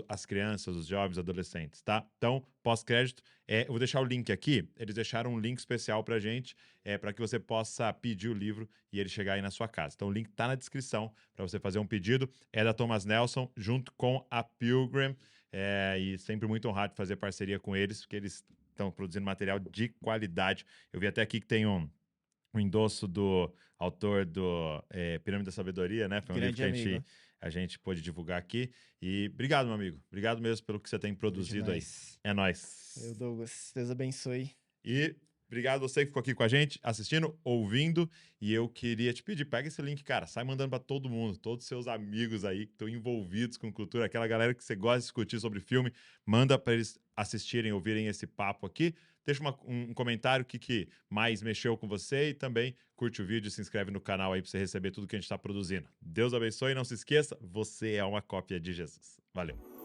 as crianças, os jovens, adolescentes, tá? Então, pós-crédito, eu vou deixar o link aqui. Eles deixaram um link especial pra gente, para que você possa pedir o livro e ele chegar aí na sua casa. Então, o link tá na descrição para você fazer um pedido. É da Thomas Nelson, junto com a Pilgrim, e sempre muito honrado de fazer parceria com eles, porque eles estão produzindo material de qualidade. Eu vi até aqui que tem um endosso do autor do Pirâmide da Sabedoria, né? Foi um livro que a gente pôde divulgar aqui. E obrigado, meu amigo. Obrigado mesmo pelo que você tem produzido aí. É nóis. Eu, Douglas. Deus abençoe. E obrigado você que ficou aqui com a gente, assistindo, ouvindo. E eu queria te pedir, pega esse link, cara. Sai mandando para todo mundo, todos os seus amigos aí que estão envolvidos com cultura, aquela galera que você gosta de discutir sobre filme. Manda para eles assistirem, ouvirem esse papo aqui. Deixa um comentário, o que mais mexeu com você e também curte o vídeo e se inscreve no canal aí para você receber tudo que a gente está produzindo. Deus abençoe e não se esqueça, você é uma cópia de Jesus. Valeu!